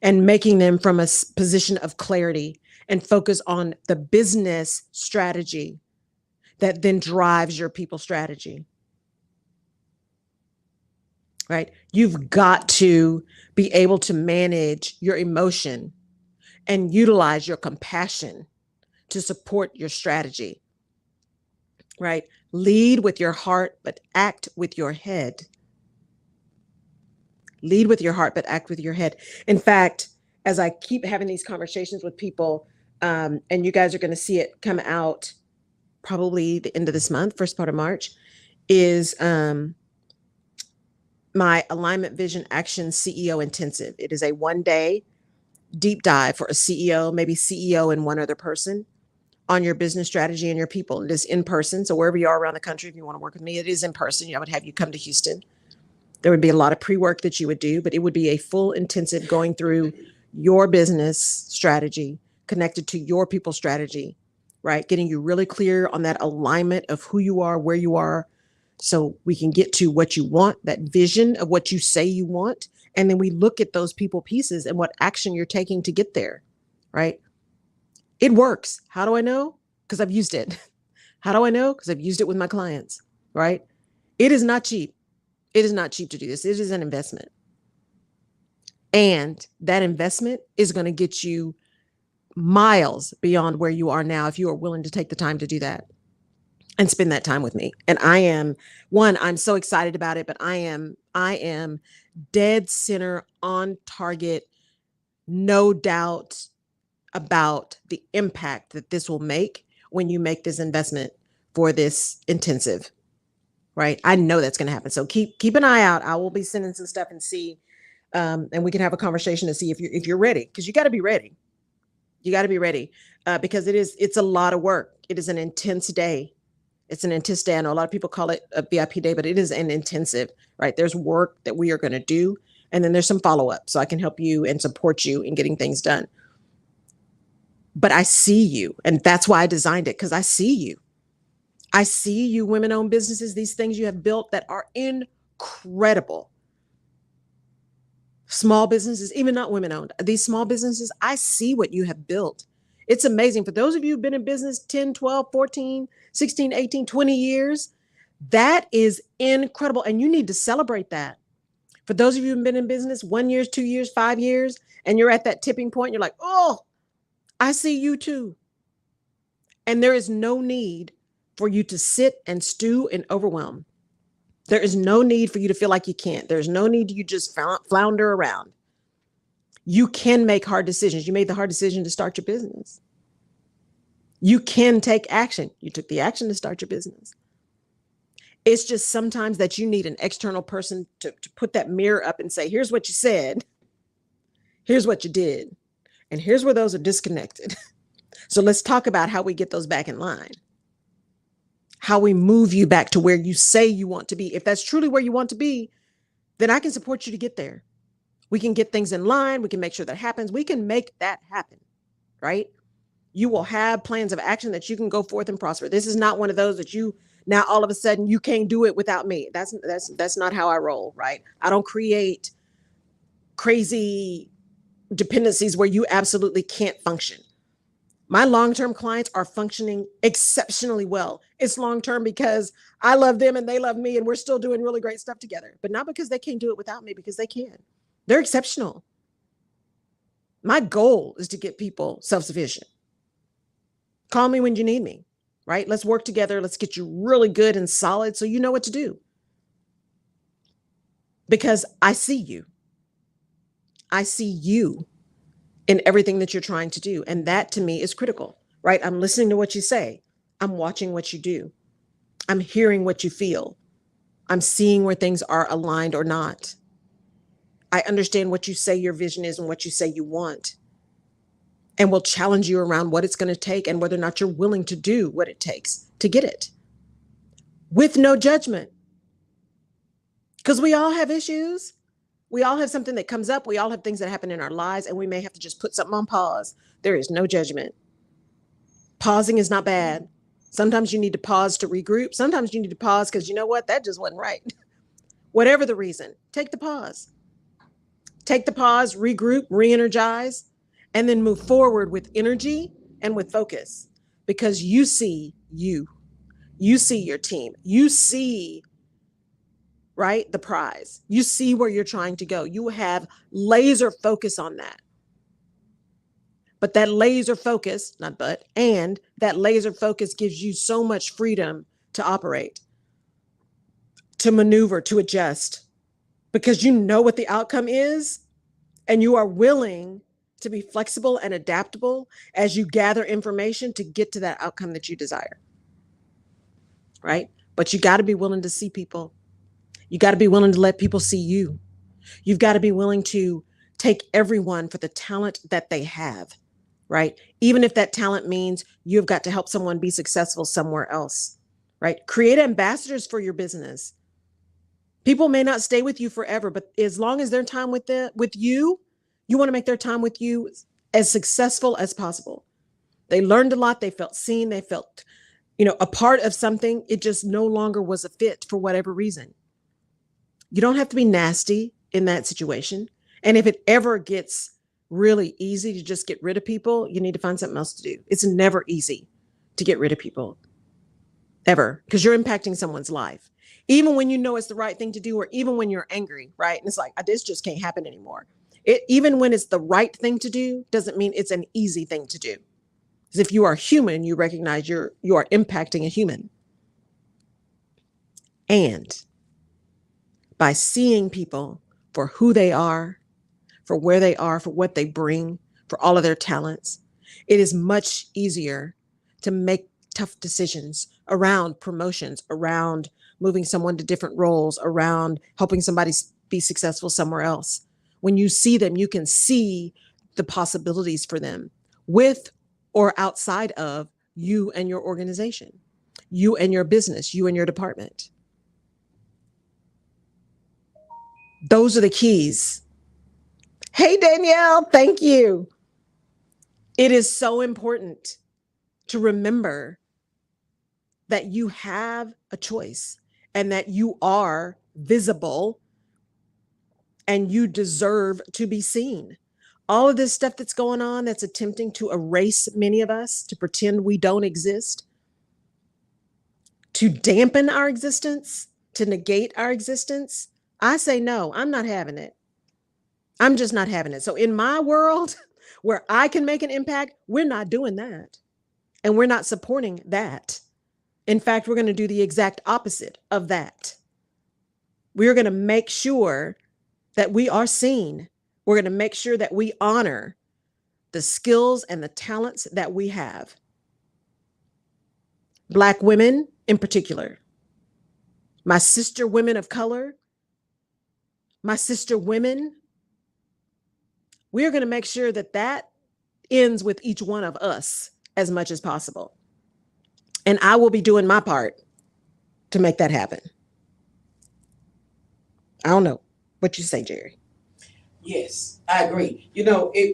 and making them from a position of clarity and focus on the business strategy that then drives your people strategy? Right? You've got to be able to manage your emotion and utilize your compassion to support your strategy. Right? Lead with your heart, but act with your head. Lead with your heart, but act with your head. In fact, as I keep having these conversations with people, and you guys are going to see it come out probably the end of this month, first part of March, is my Alignment Vision Action CEO Intensive. It is a 1-day deep dive for a CEO, maybe CEO and one other person, on your business strategy and your people. It is in person. So wherever you are around the country, if you want to work with me, it is in person. I would have you come to Houston. There would be a lot of pre-work that you would do, but it would be a full intensive going through your business strategy connected to your people strategy, right? Getting you really clear on that alignment of who you are, where you are, so we can get to what you want, that vision of what you say you want. And then we look at those people pieces and what action you're taking to get there, right? It works. How do I know? Because I've used it. How do I know? Because I've used it with my clients, right? It is not cheap. It is not cheap to do this. It is an investment. And that investment is going to get you miles beyond where you are now if you are willing to take the time to do that and spend that time with me. And I'm so excited about it, but I am dead center on target, no doubt about the impact that this will make when you make this investment for this intensive, right? I know that's going to happen. So keep an eye out. I will be sending some stuff and see, and we can have a conversation to see if you're ready, because you got to be ready. You got to be ready because it's a lot of work. It is an intense day. It's an intense day. I know a lot of people call it a VIP day, but it is an intensive, right? There's work that we are going to do, and then there's some follow-up. So I can help you and support you in getting things done. But I see you, and that's why I designed it, because I see you. I see you women-owned businesses, these things you have built that are incredible. Small businesses, even not women-owned, these small businesses, I see what you have built. It's amazing. For those of you who've been in business 10, 12, 14, 16, 18, 20 years, that is incredible. And you need to celebrate that. For those of you who've been in business 1 year, 2 years, 5 years, and you're at that tipping point, you're like, oh, I see you too. And there is no need for you to sit and stew and overwhelm. There is no need for you to feel like you can't. There's no need you just flounder around. You can make hard decisions. You made the hard decision to start your business. You can take action. You took the action to start your business. It's just sometimes that you need an external person to put that mirror up and say, here's what you said. Here's what you did. And here's where those are disconnected. So let's talk about how we get those back in line. How we move you back to where you say you want to be. If that's truly where you want to be, then I can support you to get there. We can get things in line. We can make sure that happens. We can make that happen, right? You will have plans of action that you can go forth and prosper. This is not one of those that you now all of a sudden you can't do it without me. That's not how I roll, right? I don't create crazy dependencies where you absolutely can't function. My long-term clients are functioning exceptionally well. It's long-term because I love them and they love me and we're still doing really great stuff together, but not because they can't do it without me, because they can. They're exceptional. My goal is to get people self-sufficient. Call me when you need me, right? Let's work together. Let's get you really good and solid so you know what to do. Because I see you. I see you in everything that you're trying to do. And that to me is critical, right? I'm listening to what you say. I'm watching what you do. I'm hearing what you feel. I'm seeing where things are aligned or not. I understand what you say your vision is and what you say you want. And will challenge you around what it's going to take and whether or not you're willing to do what it takes to get it. With no judgment. Because we all have issues. We all have something that comes up. We all have things that happen in our lives, and we may have to just put something on pause. There is no judgment. Pausing is not bad. Sometimes you need to pause to regroup. Sometimes you need to pause because you know what? That just wasn't right. Whatever the reason, take the pause. Take the pause, regroup, re-energize, and then move forward with energy and with focus, because you see you. You see your team. You see, right, the prize. You see where you're trying to go. You have laser focus on that. But that laser focus, and that laser focus gives you so much freedom to operate, to maneuver, to adjust, because you know what the outcome is, and you are willing to be flexible and adaptable as you gather information to get to that outcome that you desire, right? But you got to be willing to see people. You got to be willing to let people see you. You've got to be willing to take everyone for the talent that they have right? Even if that talent means you've got to help someone be successful somewhere else, right? Create ambassadors for your business. People may not stay with you forever, but as long as their time with you, you want to make their time with you as successful as possible. They learned a lot. They felt seen. They felt, a part of something. It just no longer was a fit for whatever reason. You don't have to be nasty in that situation. And if it ever gets really easy to just get rid of people, you need to find something else to do. It's never easy to get rid of people, ever, because you're impacting someone's life. Even when you know it's the right thing to do, or even when you're angry, right? And it's like, this just can't happen anymore. Even when it's the right thing to do, doesn't mean it's an easy thing to do. Because if you are human, you recognize you are impacting a human. And by seeing people for who they are, for where they are, for what they bring, for all of their talents, it is much easier to make tough decisions around promotions, around moving someone to different roles, around helping somebody be successful somewhere else. When you see them, you can see the possibilities for them with or outside of you and your organization, you and your business, you and your department. Those are the keys. Hey, Danielle, thank you. It is so important to remember that you have a choice and that you are visible and you deserve to be seen. All of this stuff that's going on that's attempting to erase many of us, to pretend we don't exist, to dampen our existence, to negate our existence, I say no, I'm not having it. I'm just not having it. So in my world where I can make an impact, we're not doing that. And we're not supporting that. In fact, we're going to do the exact opposite of that. We're going to make sure that we are seen. We're going to make sure that we honor the skills and the talents that we have. Black women in particular, my sister women of color, my sister women, we're going to make sure that that ends with each one of us as much as possible. And I will be doing my part to make that happen. I don't know what you say, Jerry. Yes, I agree.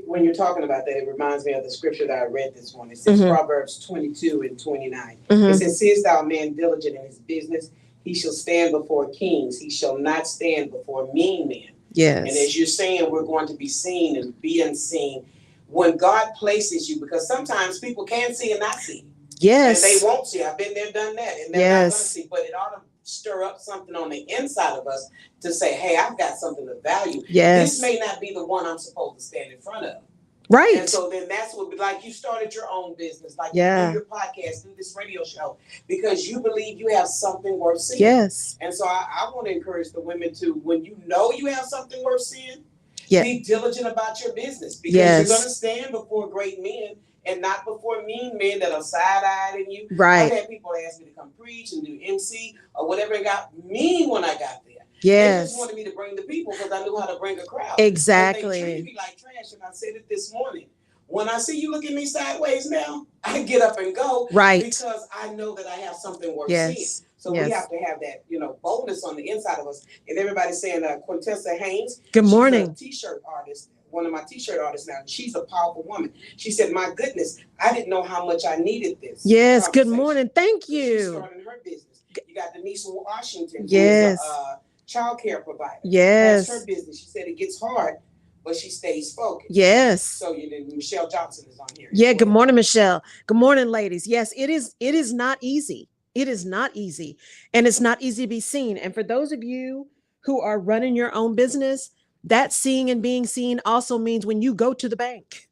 When you're talking about that, it reminds me of the scripture that I read this morning. It says Proverbs 22:29. It says, "Seest thou a man diligent in his business, he shall stand before kings. He shall not stand before mean men." Yes. And as you're saying, we're going to be seen and be unseen when God places you, because sometimes people can see and not see. Yes. And they won't see. I've been there, done that, and they're not going to see. But it ought to stir up something on the inside of us to say, hey, I've got something of value. Yes. This may not be the one I'm supposed to stand in front of. Right. And so then that's what, like, you started your own business, like you do your podcast, do this radio show, because you believe you have something worth seeing. Yes. And so I want to encourage the women to, when you know you have something worth seeing, be diligent about your business, because you're going to stand before great men and not before mean men that are side-eyeing you. Right. I've had people ask me to come preach and do MC or whatever, and got mean when I got there. Yes. They just wanted me to bring the people because I knew how to bring a crowd. Exactly. And they treated me like trash, and I said it this morning. When I see you look at me sideways now, I get up and go. Right. Because I know that I have something worth seeing. So we have to have that, boldness on the inside of us. And everybody's saying Quintessa Haynes. Good morning. She's a t-shirt artist. One of my t-shirt artists now. She's a powerful woman. She said, my goodness, I didn't know how much I needed this. Yes, good morning. Thank you. She's starting her business. You got Denise Washington, yes, who's a child care provider. Yes. That's her business. She said it gets hard, but she stays focused. Yes. So Michelle Johnson is on here. Yeah, good morning, Michelle. Good morning, ladies. Yes, it is not easy. It is not easy. And it's not easy to be seen. And for those of you who are running your own business, that seeing and being seen also means when you go to the bank,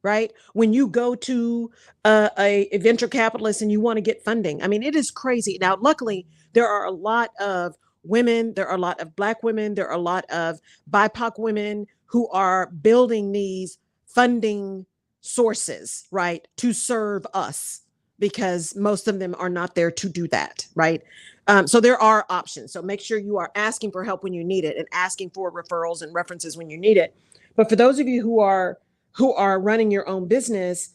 right? When you go to a venture capitalist and you want to get funding. I mean, it is crazy. Now, luckily, there are a lot of women, there are a lot of Black women, there are a lot of BIPOC women who are building these funding sources, right, to serve us, because most of them are not there to do that, right? So there are options. So make sure you are asking for help when you need it and asking for referrals and references when you need it. But for those of you who are who are running your own business,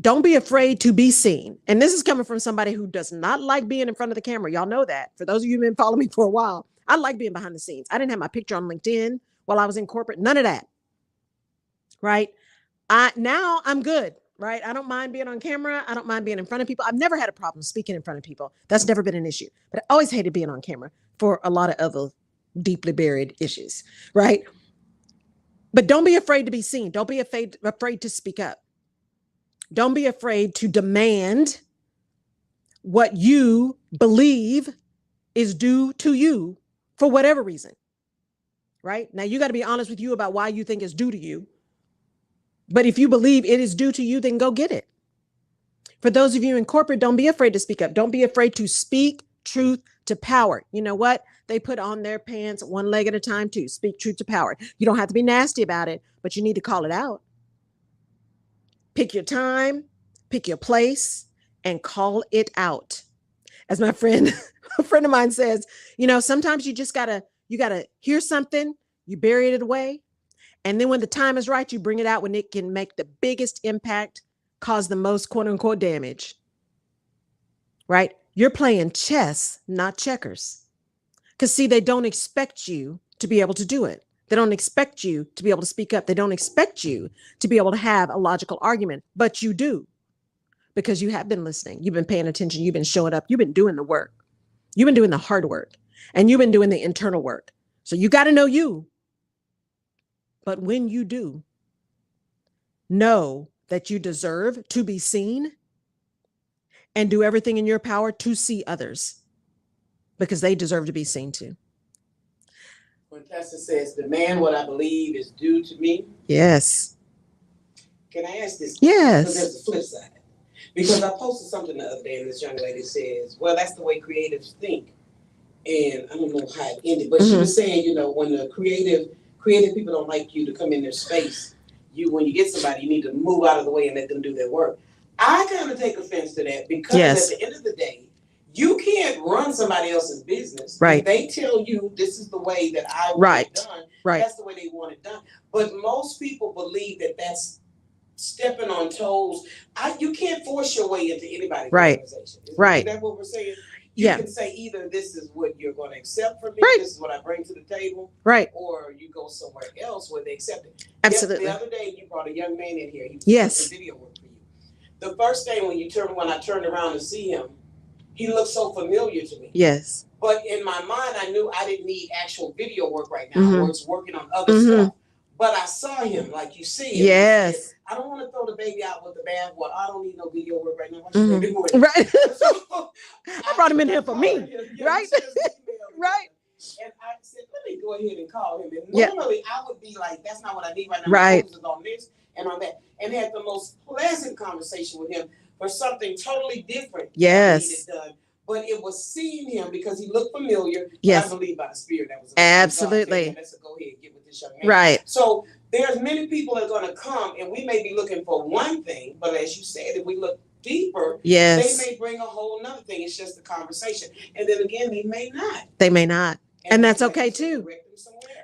don't be afraid to be seen. And this is coming from somebody who does not like being in front of the camera. Y'all know that. For those of you who've been following me for a while, I like being behind the scenes. I didn't have my picture on LinkedIn while I was in corporate. None of that. Right? Now I'm good. Right? I don't mind being on camera. I don't mind being in front of people. I've never had a problem speaking in front of people. That's never been an issue. But I always hated being on camera for a lot of other deeply buried issues. Right? But don't be afraid to be seen. Don't be afraid to speak up. Don't be afraid to demand what you believe is due to you for whatever reason. Right? Now, you got to be honest with you about why you think it's due to you. But if you believe it is due to you, then go get it. For those of you in corporate, don't be afraid to speak up. Don't be afraid to speak truth to power. You know what? They put on their pants one leg at a time too. Speak truth to power. You don't have to be nasty about it, but you need to call it out. Pick your time, pick your place, and call it out. As my friend, a friend of mine says, sometimes you just gotta hear something, you bury it away. And then when the time is right, you bring it out when it can make the biggest impact, cause the most quote unquote damage. Right? You're playing chess, not checkers. Because see, they don't expect you to be able to do it. They don't expect you to be able to speak up. They don't expect you to be able to have a logical argument, but you do, because you have been listening. You've been paying attention. You've been showing up. You've been doing the work. You've been doing the hard work, and you've been doing the internal work. So you got to know you. But when you do, know that you deserve to be seen and do everything in your power to see others, because they deserve to be seen too. When Pastor says, demand what I believe is due to me. Yes. Can I ask this? Yes. Because there's a flip side. Because I posted something the other day and this young lady says, well, that's the way creatives think. And I don't know how it ended, but she was saying, when the creative people don't like you to come in their space, when you get somebody, you need to move out of the way and let them do their work. I kind of take offense to that, because at the end of the day, you can't run somebody else's business. Right. If they tell you this is the way that I want it done, that's the way they want it done. But most people believe that that's stepping on toes. You can't force your way into anybody's organization. Is that what we're saying? You can say either this is what you're going to accept from me, this is what I bring to the table, or you go somewhere else where they accept it. Absolutely. The other day, you brought a young man in here. He was doing some video work for you. The first day when I turned around to see him, he looked so familiar to me. Yes. But in my mind, I knew I didn't need actual video work right now. I was working on other stuff. But I saw him, like you said. Yes. Said, I don't want to throw the baby out with the bathwater. I don't need no video work right now. Why should I do it? Right. So, I brought him in here for me. Right. Right. And I said, let me go ahead and call him. And normally I would be like, that's not what I need right now. Right. My focus is on this and on that. And had the most pleasant conversation with him for something totally different. Yes. Done. But it was seeing him because he looked familiar. Yes. I believe by the Spirit that was absolutely. Let's go ahead and get with this young man. Right. So there's many people that are going to come, and we may be looking for one thing, but as you said, if we look deeper, they may bring a whole nother thing. It's just a conversation. And then again, they may not. They may not. And that's okay too.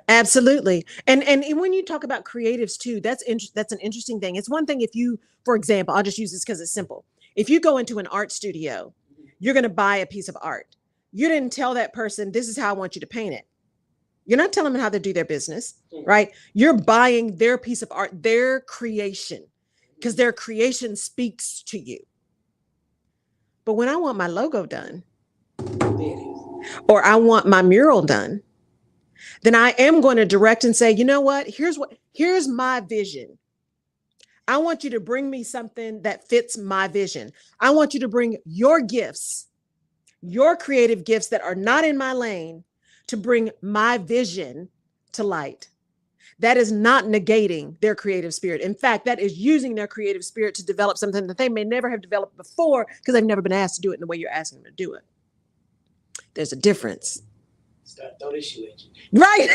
Absolutely. And when you talk about creatives too, that's an interesting thing. It's one thing if you, for example, I'll just use this because it's simple. If you go into an art studio, you're going to buy a piece of art. You didn't tell that person, this is how I want you to paint it. You're not telling them how to do their business, right? You're buying their piece of art, their creation, because their creation speaks to you. But when I want my logo done, or I want my mural done, then I am going to direct and say, you know what? Here's my vision. I want you to bring me something that fits my vision. I want you to bring your gifts, your creative gifts that are not in my lane, to bring my vision to light. That is not negating their creative spirit. In fact, that is using their creative spirit to develop something that they may never have developed before because they've never been asked to do it in the way you're asking them to do it. There's a difference. Throw this shoe at you. Right.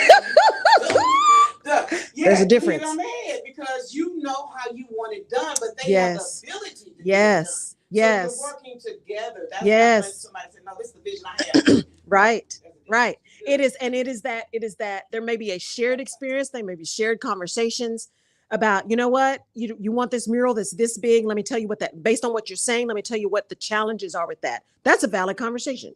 There's a difference. On the head because you know how you want it done, but they have the ability to do it done. So you're working together. That's not when somebody said, no, this is the vision I have. Right. It is that there may be a shared experience, there may be shared conversations, about, you know what, you want this mural that's this big. Let me tell you what that, based on what you're saying, let me tell you what the challenges are with that. That's a valid conversation,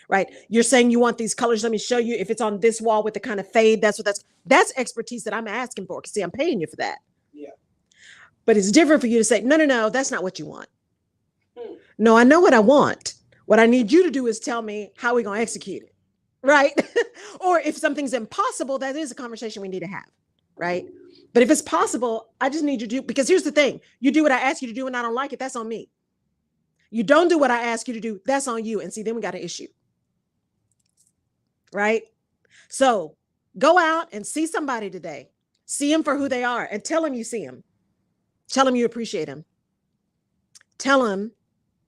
right? You're saying you want these colors. Let me show you if it's on this wall with the kind of fade. That's expertise that I'm asking for. Because see, I'm paying you for that. Yeah. But it's different for you to say, no, that's not what you want. No, I know what I want. What I need you to do is tell me how we're going to execute it, right? Or if something's impossible, that is a conversation we need to have, right? But if it's possible, I just need you to do, because here's the thing. You do what I ask you to do and I don't like it, that's on me. You don't do what I ask you to do, that's on you. And see, then we got an issue, right? So go out and see somebody today. See them for who they are and tell them you see them. Tell them you appreciate them. Tell them,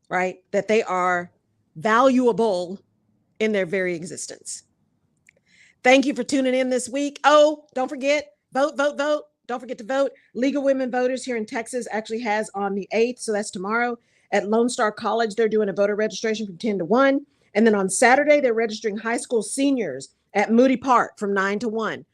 right, that they are valuable in their very existence. Thank you for tuning in this week. Oh, don't forget, vote. Don't forget to vote. League of Women Voters here in Texas actually has on the 8th, so that's tomorrow, at Lone Star College, they're doing a voter registration from 10 to 1. And then on Saturday, they're registering high school seniors at Moody Park from 9 to 1.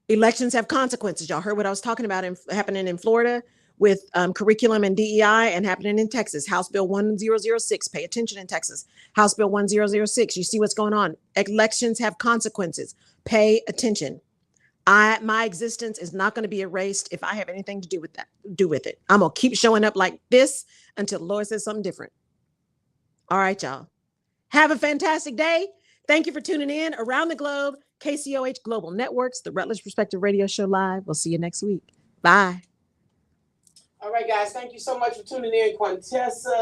Elections have consequences. Y'all heard what I was talking about happening in Florida with curriculum and DEI, and happening in Texas. House Bill 1006. Pay attention in Texas. House Bill 1006. You see what's going on. Elections have consequences. Pay attention. My existence is not going to be erased if I have anything to do with it. I'm going to keep showing up like this until the Lord says something different. All right, y'all. Have a fantastic day. Thank you for tuning in around the globe. KCOH Global Networks, the Rutledge Perspective Radio Show Live. We'll see you next week. Bye. All right, guys. Thank you so much for tuning in, Quintessa.